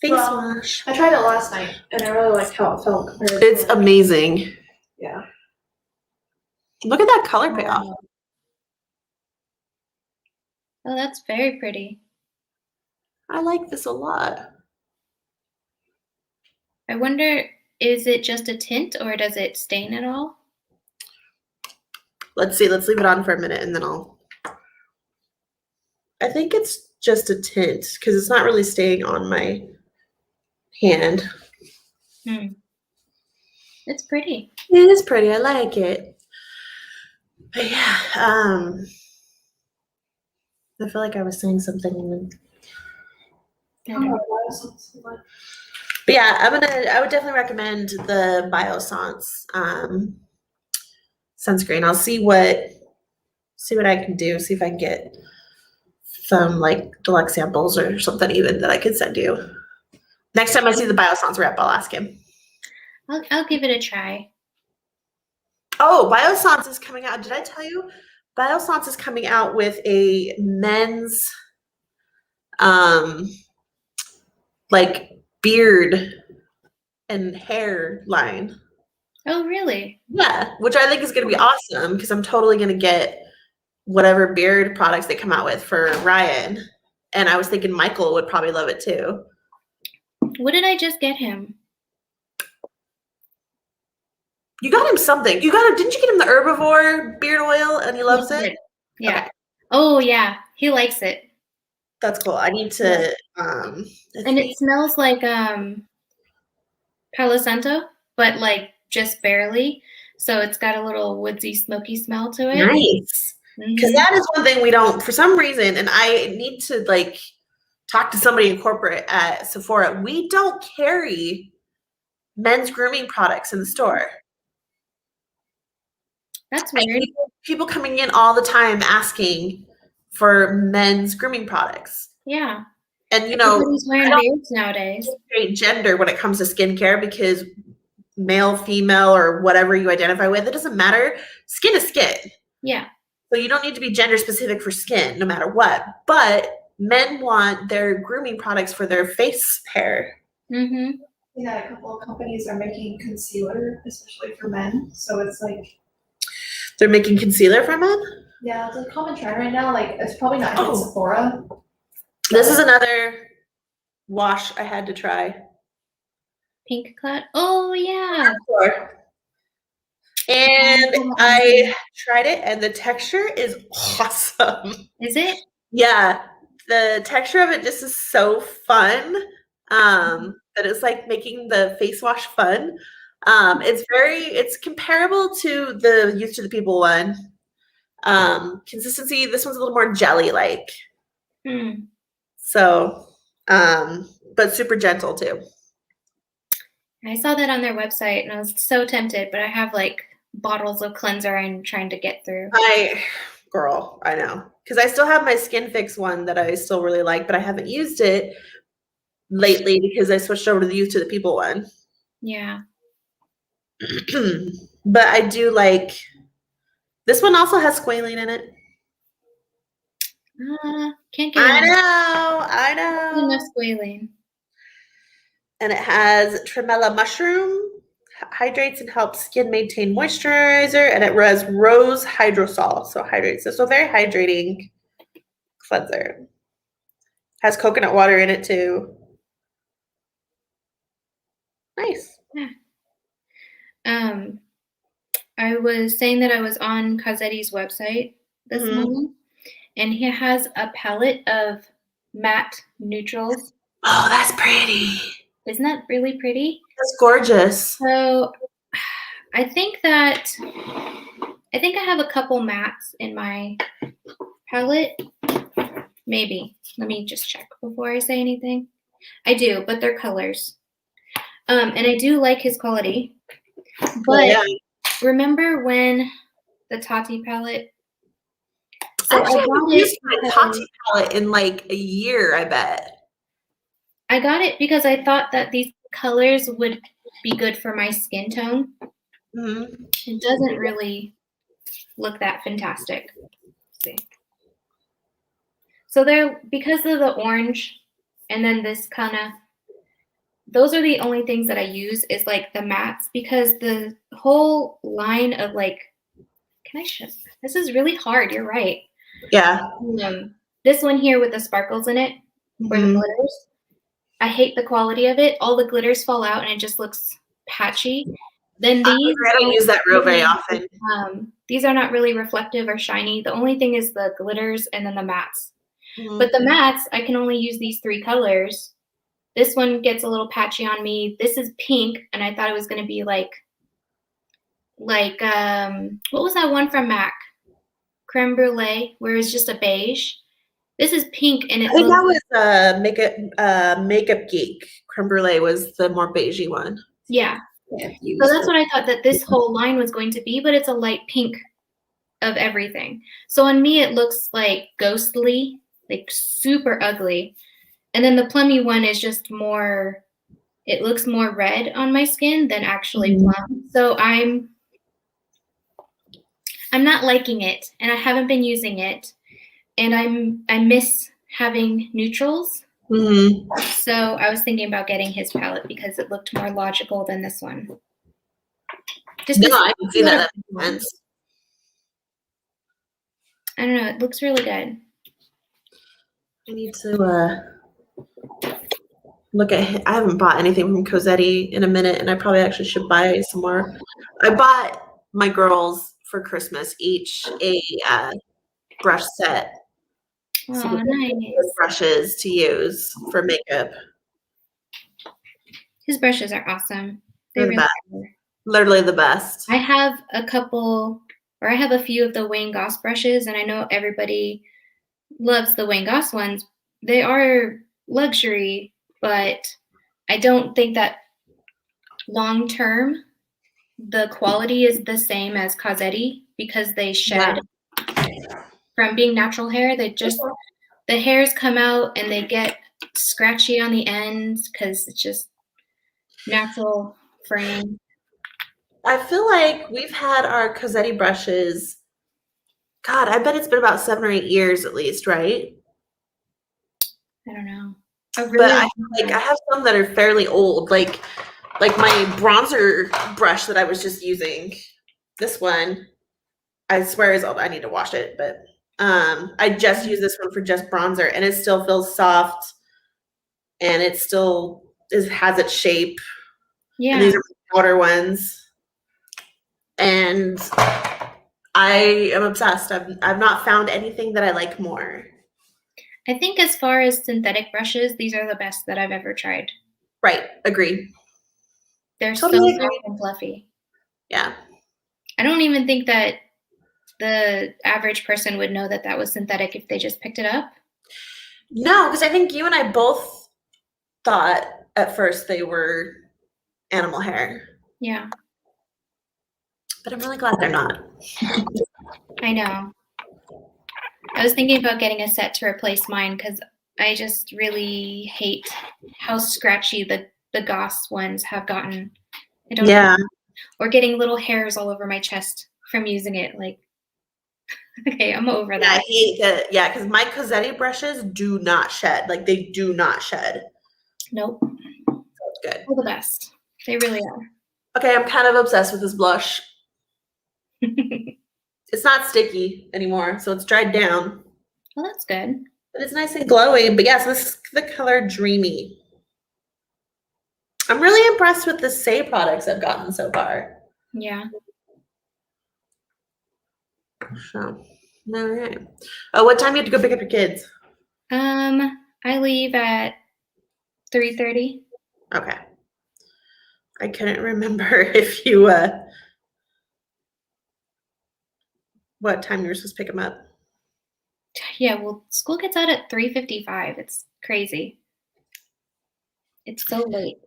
face wash. I tried it last night, and I really liked how it felt. compared It's to- amazing. yeah. Look at that color payoff. Oh, that's very pretty. I like this a lot. I wonder, is it just a tint or does it stain at all? Let's see. Let's leave it on for a minute, and then I think it's just a tint because it's not really staying on my hand. It's pretty. It is pretty. I like it. But yeah, I feel like I was saying something. I don't know. But yeah, I would definitely recommend the Biossance sunscreen. I'll see what I can do. See if I can get some like deluxe samples or something even that I could send you. Next time I see the Biossance rep, I'll ask him. I'll give it a try. Oh, Biossance is coming out. Did I tell you? Biossance is coming out with a men's like beard and hair line. Oh, really? Yeah, which I think is going to be awesome because I'm totally going to get whatever beard products they come out with for Ryan. And I was thinking Michael would probably love it too. What did I just get him? You got him something. Didn't you get him the Herbivore beard oil and he loves it? Yeah. Okay. Oh, yeah. He likes it. That's cool. I need to And it smells like Palo Santo, but like just barely. So it's got a little woodsy, smoky smell to it. nice. Because Mhm. that is one thing we don't, for some reason, and I need to like talk to somebody in corporate at Sephora. We don't carry men's grooming products in the store. That's I weird. see people coming in all the time asking for men's grooming products. Yeah. And, Everybody's I wearing don't beards nowadays. discriminate gender when it comes to skincare because male, female, or whatever you identify with, it doesn't matter. Skin is skin. Yeah. So you don't need to be gender specific for skin no matter what. But men want their grooming products for their face hair. Mm-hmm. Yeah, a couple of companies are making concealer, especially for men. So it's like, They're making concealer for men? yeah, it's a common trend right now. Like, it's probably not hitting Oh. Sephora. This is another wash I had to try. Pink cloud. Oh yeah. And I tried it and the texture is awesome. Is it? Yeah, the texture of it just is so fun. That it's like making the face wash fun. It's comparable to the Youth to the People one. Consistency, this one's a little more jelly-like. Hmm. So, but super gentle too. I saw that on their website and I was so tempted, but I have like bottles of cleanser I'm trying to get through. Girl, I know. Because I still have my Skin Fix one that I still really like, but I haven't used it lately because I switched over to the Youth to the People one. Yeah. But I do like, this one also has squalene in it. Can't get I know. enough squalene. And it has tremella mushroom, hydrates and helps skin maintain moisturizer, and it has rose hydrosol, so hydrates. So very hydrating cleanser. Has coconut water in it too. Nice. Yeah. I was saying that I was on Cossetti's website this morning, and he has a palette of matte neutrals. Oh, that's pretty. Isn't that really pretty? That's gorgeous. So I think I have a couple mattes in my palette. Maybe. Let me just check before I say anything. I do, but they're colors. And I do like his quality. But remember when the Tati palette? So I haven't used my Tati palette in like a year, I bet. I got it because I thought that these colors would be good for my skin tone. Mm-hmm. It doesn't really look that fantastic. Let's see. So they're, because of the orange and then this kind of, those are the only things that I use is like the mattes, because the whole line of like, can I show? This is really hard. You're right. Yeah. This one here with the sparkles in it, or the glitters, I hate the quality of it. All the glitters fall out and it just looks patchy. Then these, I don't use that real very often. These are not really reflective or shiny. The only thing is the glitters and then the mattes. But the mattes, I can only use these 3 colors. This one gets a little patchy on me. This is pink, and I thought it was going to be like what was that one from MAC? Creme Brulee, where it's just a beige. This is pink, and I think that was Makeup Geek. Creme Brulee was the more beigey one. Yeah. So that's what I thought that this whole line was going to be, but it's a light pink of everything. So on me, it looks like ghostly, like super ugly. And then the plummy one is just more, it looks more red on my skin than actually plum. So I'm not liking it, and I haven't been using it. And I miss having neutrals. So I was thinking about getting his palette because it looked more logical than this one. I can see that. That makes sense. I don't know. It looks really good. I need to look at. I haven't bought anything from Cossetti in a minute, and I probably actually should buy some more. I bought my girls for Christmas each a brush set. Oh, nice. Brushes to use for makeup. His brushes are awesome. They're the best. Literally the best. I have a few of the Wayne Goss brushes, and I know everybody loves the Wayne Goss ones. They are luxury, but I don't think that long term, the quality is the same as Causetti because they shed from being natural hair. They just, the hairs come out and they get scratchy on the ends because it's just natural frame. I feel like we've had our Cozzetti brushes. God, I bet it's been about 7 or 8 years at least, right? I don't know. But I have some that are fairly old, like my bronzer brush that I was just using. This one, I swear is old. I need to wash it, but I just use this one for just bronzer, and it still feels soft, and it still has its shape. Yeah. And these are powder ones, and I am obsessed. I've not found anything that I like more. I think as far as synthetic brushes, these are the best that I've ever tried. Right, agreed. They're Totally so soft and fluffy. Yeah. I don't even think that the average person would know that that was synthetic if they just picked it up. No, because I think you and I both thought at first they were animal hair. Yeah. But I'm really glad they're not. I know. I was thinking about getting a set to replace mine because I just really hate how scratchy the Goss ones have gotten. I don't know. Or getting little hairs all over my chest from using it. Like, okay, I'm over Yeah, that. I hate that. Yeah, because my Cozzetti brushes do not shed. Like, they do not shed. Nope. That's good. They're the best. They really are. Okay, I'm kind of obsessed with this blush. It's not sticky anymore, so it's dried down. Well, that's good. But it's nice and glowy. But yes, this is the color Dreamy. I'm really impressed with the Say products I've gotten so far. Yeah. So, all right. Oh, what time do you have to go pick up your kids? I leave at 3:30. Okay. I couldn't remember if you what time you were supposed to pick them up. Yeah, well, school gets out at 3:55. It's crazy. It's so late.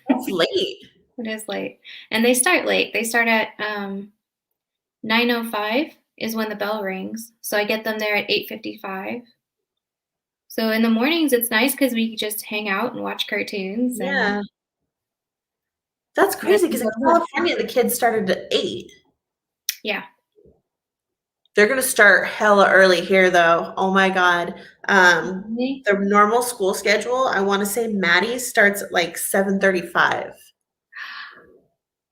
It's late. It is late. And they start late. They start at 9:05 is when the bell rings. So I get them there at 8:55. So in the mornings it's nice because we just hang out and watch cartoons. Yeah. That's crazy because in California the kids started at 8. Yeah. They're gonna start hella early here though. Oh my God. The normal school schedule, I want to say Maddie starts at like 7:35.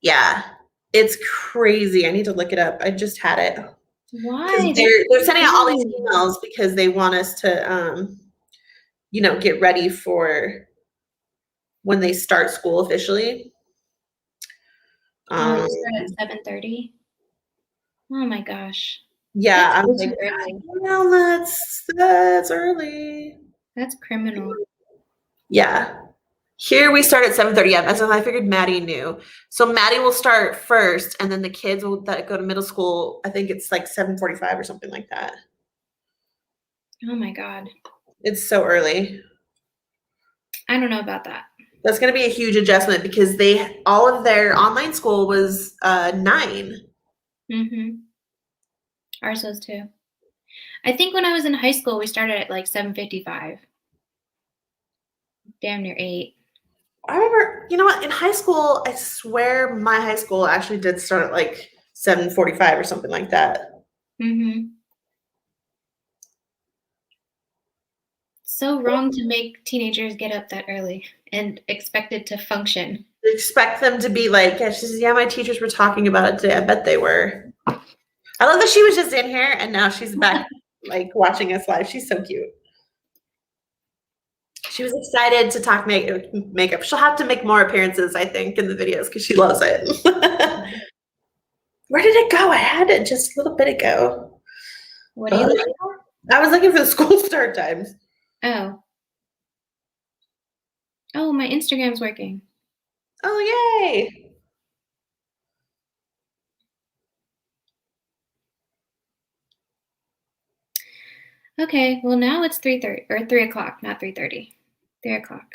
Yeah. It's crazy. I need to look it up. I just had it. Why? They're sending out all these emails because they want us to get ready for when they start school officially. They start at 7:30. Oh my gosh. Yeah, That's I'm like, early. well, that's early. That's criminal. Yeah. Here we start at 7:30. Yeah, that's what I figured Maddie knew. So Maddie will start first, and then the kids that go to middle school, I think it's like 7:45 or something like that. Oh my God. It's so early. I don't know about that. That's going to be a huge adjustment because all of their online school was 9. Mm-hmm. Ours was too. I think when I was in high school, we started at like 7:55. Damn near 8. I remember, you know what? In high school, I swear my high school actually did start at like 7:45 or something like that. Mm-hmm. So wrong to make teenagers get up that early and expected to function. Expect them to be like, yeah, she says, yeah, my teachers were talking about it today. I bet they were. I love that she was just in here and now she's back like watching us live. She's so cute. She was excited to talk makeup. She'll have to make more appearances, I think, in the videos because she loves it. Where did it go? I had it just a little bit ago. What are you looking for? I was looking for the school start times. Oh. Oh, my Instagram's working. Oh, yay. Okay, well now it's 3:30 or 3 o'clock, not 3:30. 3 o'clock.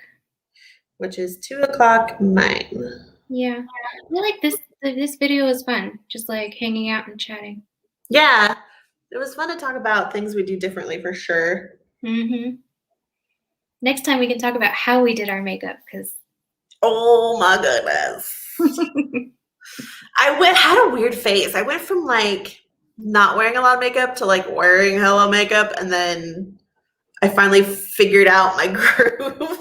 Which is 2 o'clock mine. Yeah. I feel like this video was fun, just like hanging out and chatting. Yeah. It was fun to talk about things we do differently for sure. Mm-hmm. Next time we can talk about how we did our makeup, because Oh my goodness. Had a weird phase. I went from like not wearing a lot of makeup to like wearing hella makeup, and then I finally figured out my groove.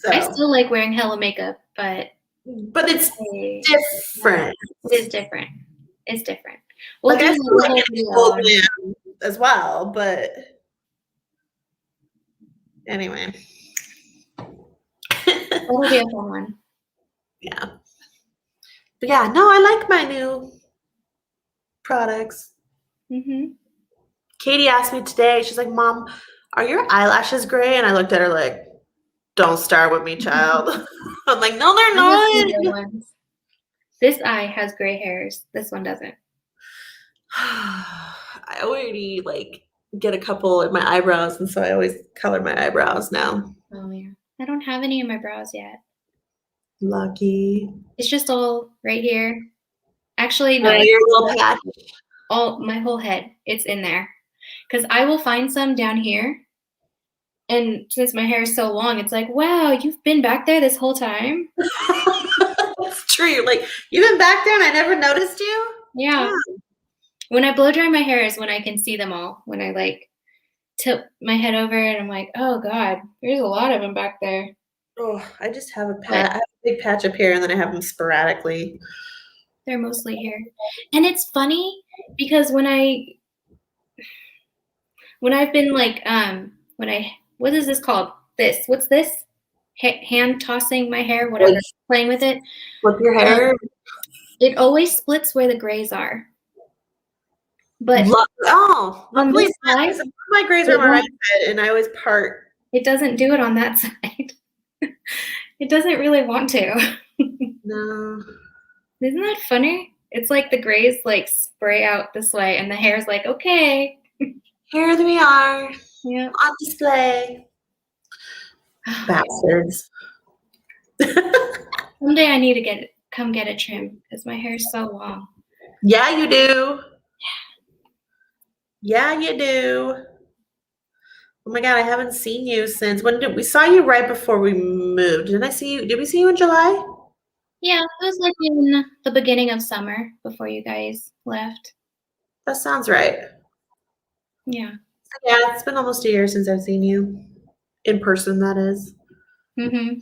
I So, still like wearing hella makeup, but but it's different. it is different. It's different. We'll Like do I a still like whole it video full on glam as well, but anyway. It'll be a fun one. Yeah. But yeah, no, I like my new products. Mm-hmm. Katie asked me today, she's like, Mom, are your eyelashes gray? And I looked at her like, don't start with me, child. I'm like, no, they're not. This eye has gray hairs. This one doesn't. I already like get a couple in my eyebrows, and so I always color my eyebrows now. Oh yeah. I don't have any in my brows yet. Lucky. It's just all right here. Actually, no. Yeah, your little patch. All my whole head. It's in there. Because I will find some down here. And since my hair is so long, it's like, wow, you've been back there this whole time? It's true. You're like, you've been back there and I never noticed you? Yeah. When I blow dry my hair is when I can see them all. When I like tilt my head over and I'm like, oh God, there's a lot of them back there. Oh, I just have I have a big patch up here and then I have them sporadically. They're mostly here. And it's funny because when I've been like, what is this called? What's this? Hand tossing my hair, whatever, Like, playing with it. flip your hair. It always splits where the grays are. But on on this side, my grays are on my right side, and I always part. it doesn't do it on that side. It doesn't really want to. No. Isn't that funny? It's like the grays like spray out this way, and the hair's like, okay. Here we are. Yeah. On display. Bastards. Someday I need to come get a trim because my hair is so long. Yeah, you do. Yeah, you do. Oh my God, I haven't seen you since we saw you right before we moved. Did we see you in July? Yeah, it was like in the beginning of summer before you guys left. That sounds right. Yeah. Yeah, it's been almost a year since I've seen you. In person, that is. Mm-hmm.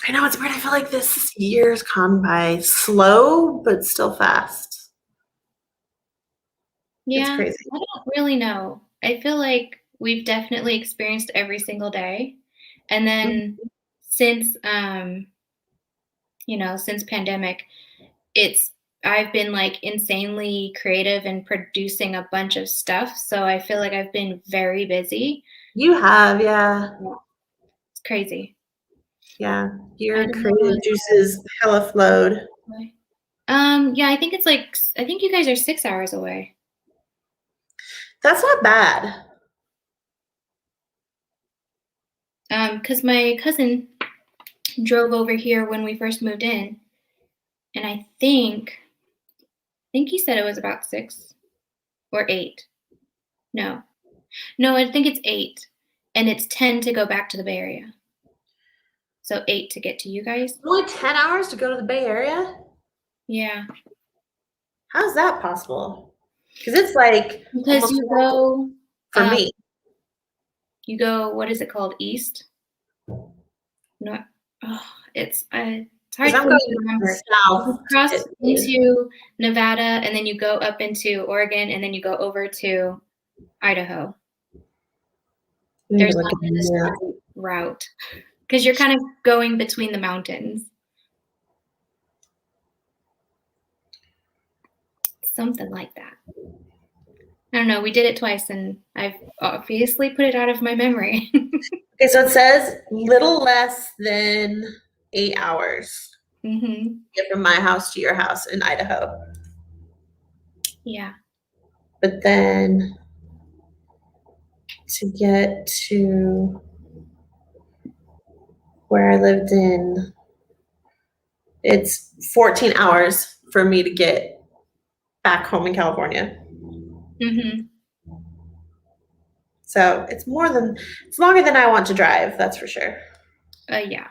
I know, it's weird. I feel like this year's gone by slow, but still fast. Yeah. It's crazy. I don't really know. I feel like we've definitely experienced every single day. And then since since pandemic, I've been like insanely creative and producing a bunch of stuff. So I feel like I've been very busy. You have, yeah. It's crazy. Yeah. Your creative juices hella flowed. Yeah, I think you guys are 6 hours away. That's not bad. Because my cousin drove over here when we first moved in, and I think he said it was about 6 or 8. No, I think it's 8, and it's 10 to go back to the Bay Area. So 8 to get to you guys. Only 10 hours to go to the Bay Area? Yeah. How's that possible? Because it's like because you go for me. You go. What is it called? East. No. Oh, it's hard to remember. South. You cross into Nevada, and then you go up into Oregon, and then you go over to Idaho. There's not this route because you're kind of going between the mountains. Something like that. I don't know. We did it twice, and I've obviously put it out of my memory. Okay, so it says little less than 8 hours. Mm-hmm. Get from my house to your house in Idaho. Yeah. But then to get to where I lived in It's 14 hours for me to get back home in California. Mm-hmm. So it's longer than I want to drive, that's for sure. Yeah.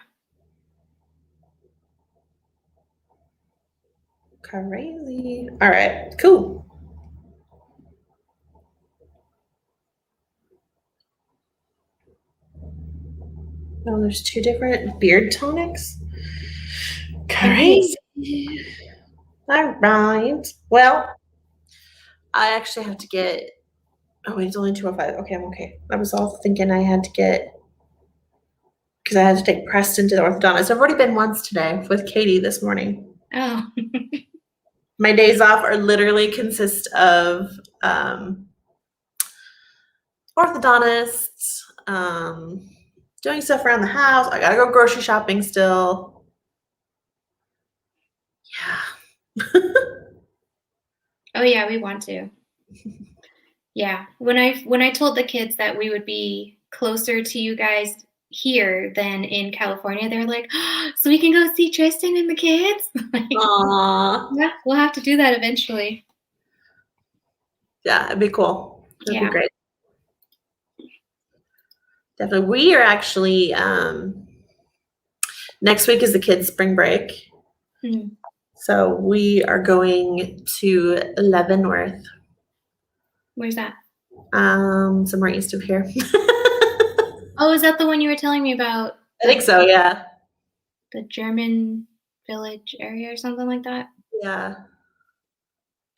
Crazy. All right, cool. Oh, there's 2 different beard tonics. Crazy. All right. Well, I actually have to get. Oh, wait, it's only 2:05. Okay, I'm okay. I was all thinking I had to get because I had to take Preston to the orthodontist. I've already been once today with Katie this morning. Oh. My days off are literally consist of orthodontists, doing stuff around the house. I gotta go grocery shopping still. Yeah. Oh yeah, we want to. Yeah. When I told the kids that we would be closer to you guys here than in California, they're like, oh, so we can go see Tristan and the kids? Like, Aww. yeah, we'll have to do that eventually. Yeah, it'd be cool. It'd Yeah. be great. Definitely. We are actually next week is the kids' spring break. Hmm. So we are going to Leavenworth, Where's that? somewhere east of here. Oh, is that the one you were telling me about? I think so, yeah. The German village area or something like that? Yeah.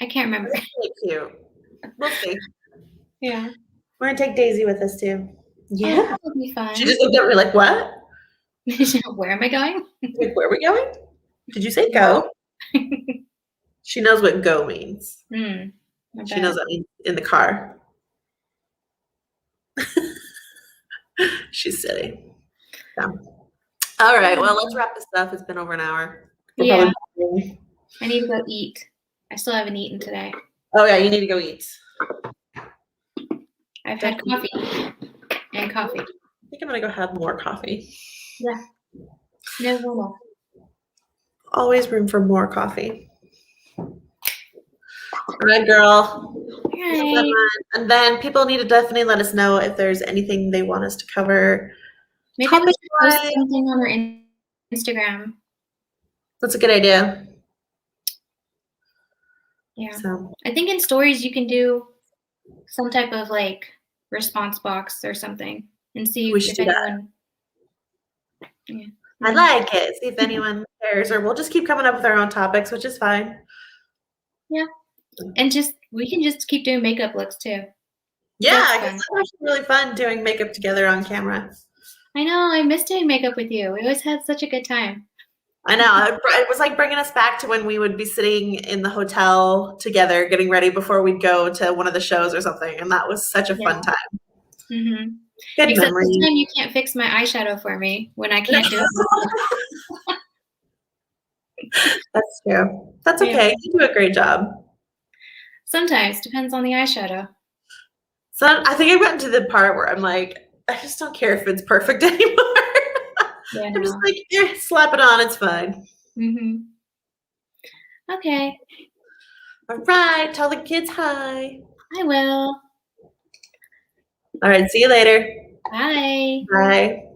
I can't remember. It's really cute. We'll see. Yeah. We're gonna take Daisy with us too. Oh, Yeah. that would be fun. She just looked at me like, what? Where am I going? Like, where are we going? Did you say go? She knows what go means. I She bet. knows that means in the car. She's silly. Yeah. All right. Well, let's wrap this up. It's been over an hour. We're Yeah. probably- I need to go eat. I still haven't eaten today. Oh yeah, you need to go eat. I've had coffee and coffee. I think I'm gonna go have more coffee. Yeah. No more. Always room for more coffee. All right, girl. Right. And then people need to definitely let us know if there's anything they want us to cover. Maybe we should post Topic-wise. something on our Instagram. That's a good idea. Yeah. So I think in stories you can do some type of like response box or something and see We should if do that. anyone. Yeah. I like it. See if anyone cares, or we'll just keep coming up with our own topics, which is fine. And we can just keep doing makeup looks too. Yeah, That's I fun. guess it's actually really fun doing makeup together on camera. I know. I miss doing makeup with you. We always had such a good time. I know. It was like bringing us back to when we would be sitting in the hotel together, getting ready before we'd go to one of the shows or something, and that was such a fun time. Mm-hmm. Good Except memory. this time you can't fix my eyeshadow for me when I can't do it. That's true. That's Yeah. okay. You do a great job. Sometimes depends on the eyeshadow. So I think I've gotten to the part where I'm like, I just don't care if it's perfect anymore. Yeah. I'm just like, slap it on. It's fine. Mm-hmm. Okay. All right. Tell the kids hi. I will. All right. See you later. Bye. Bye.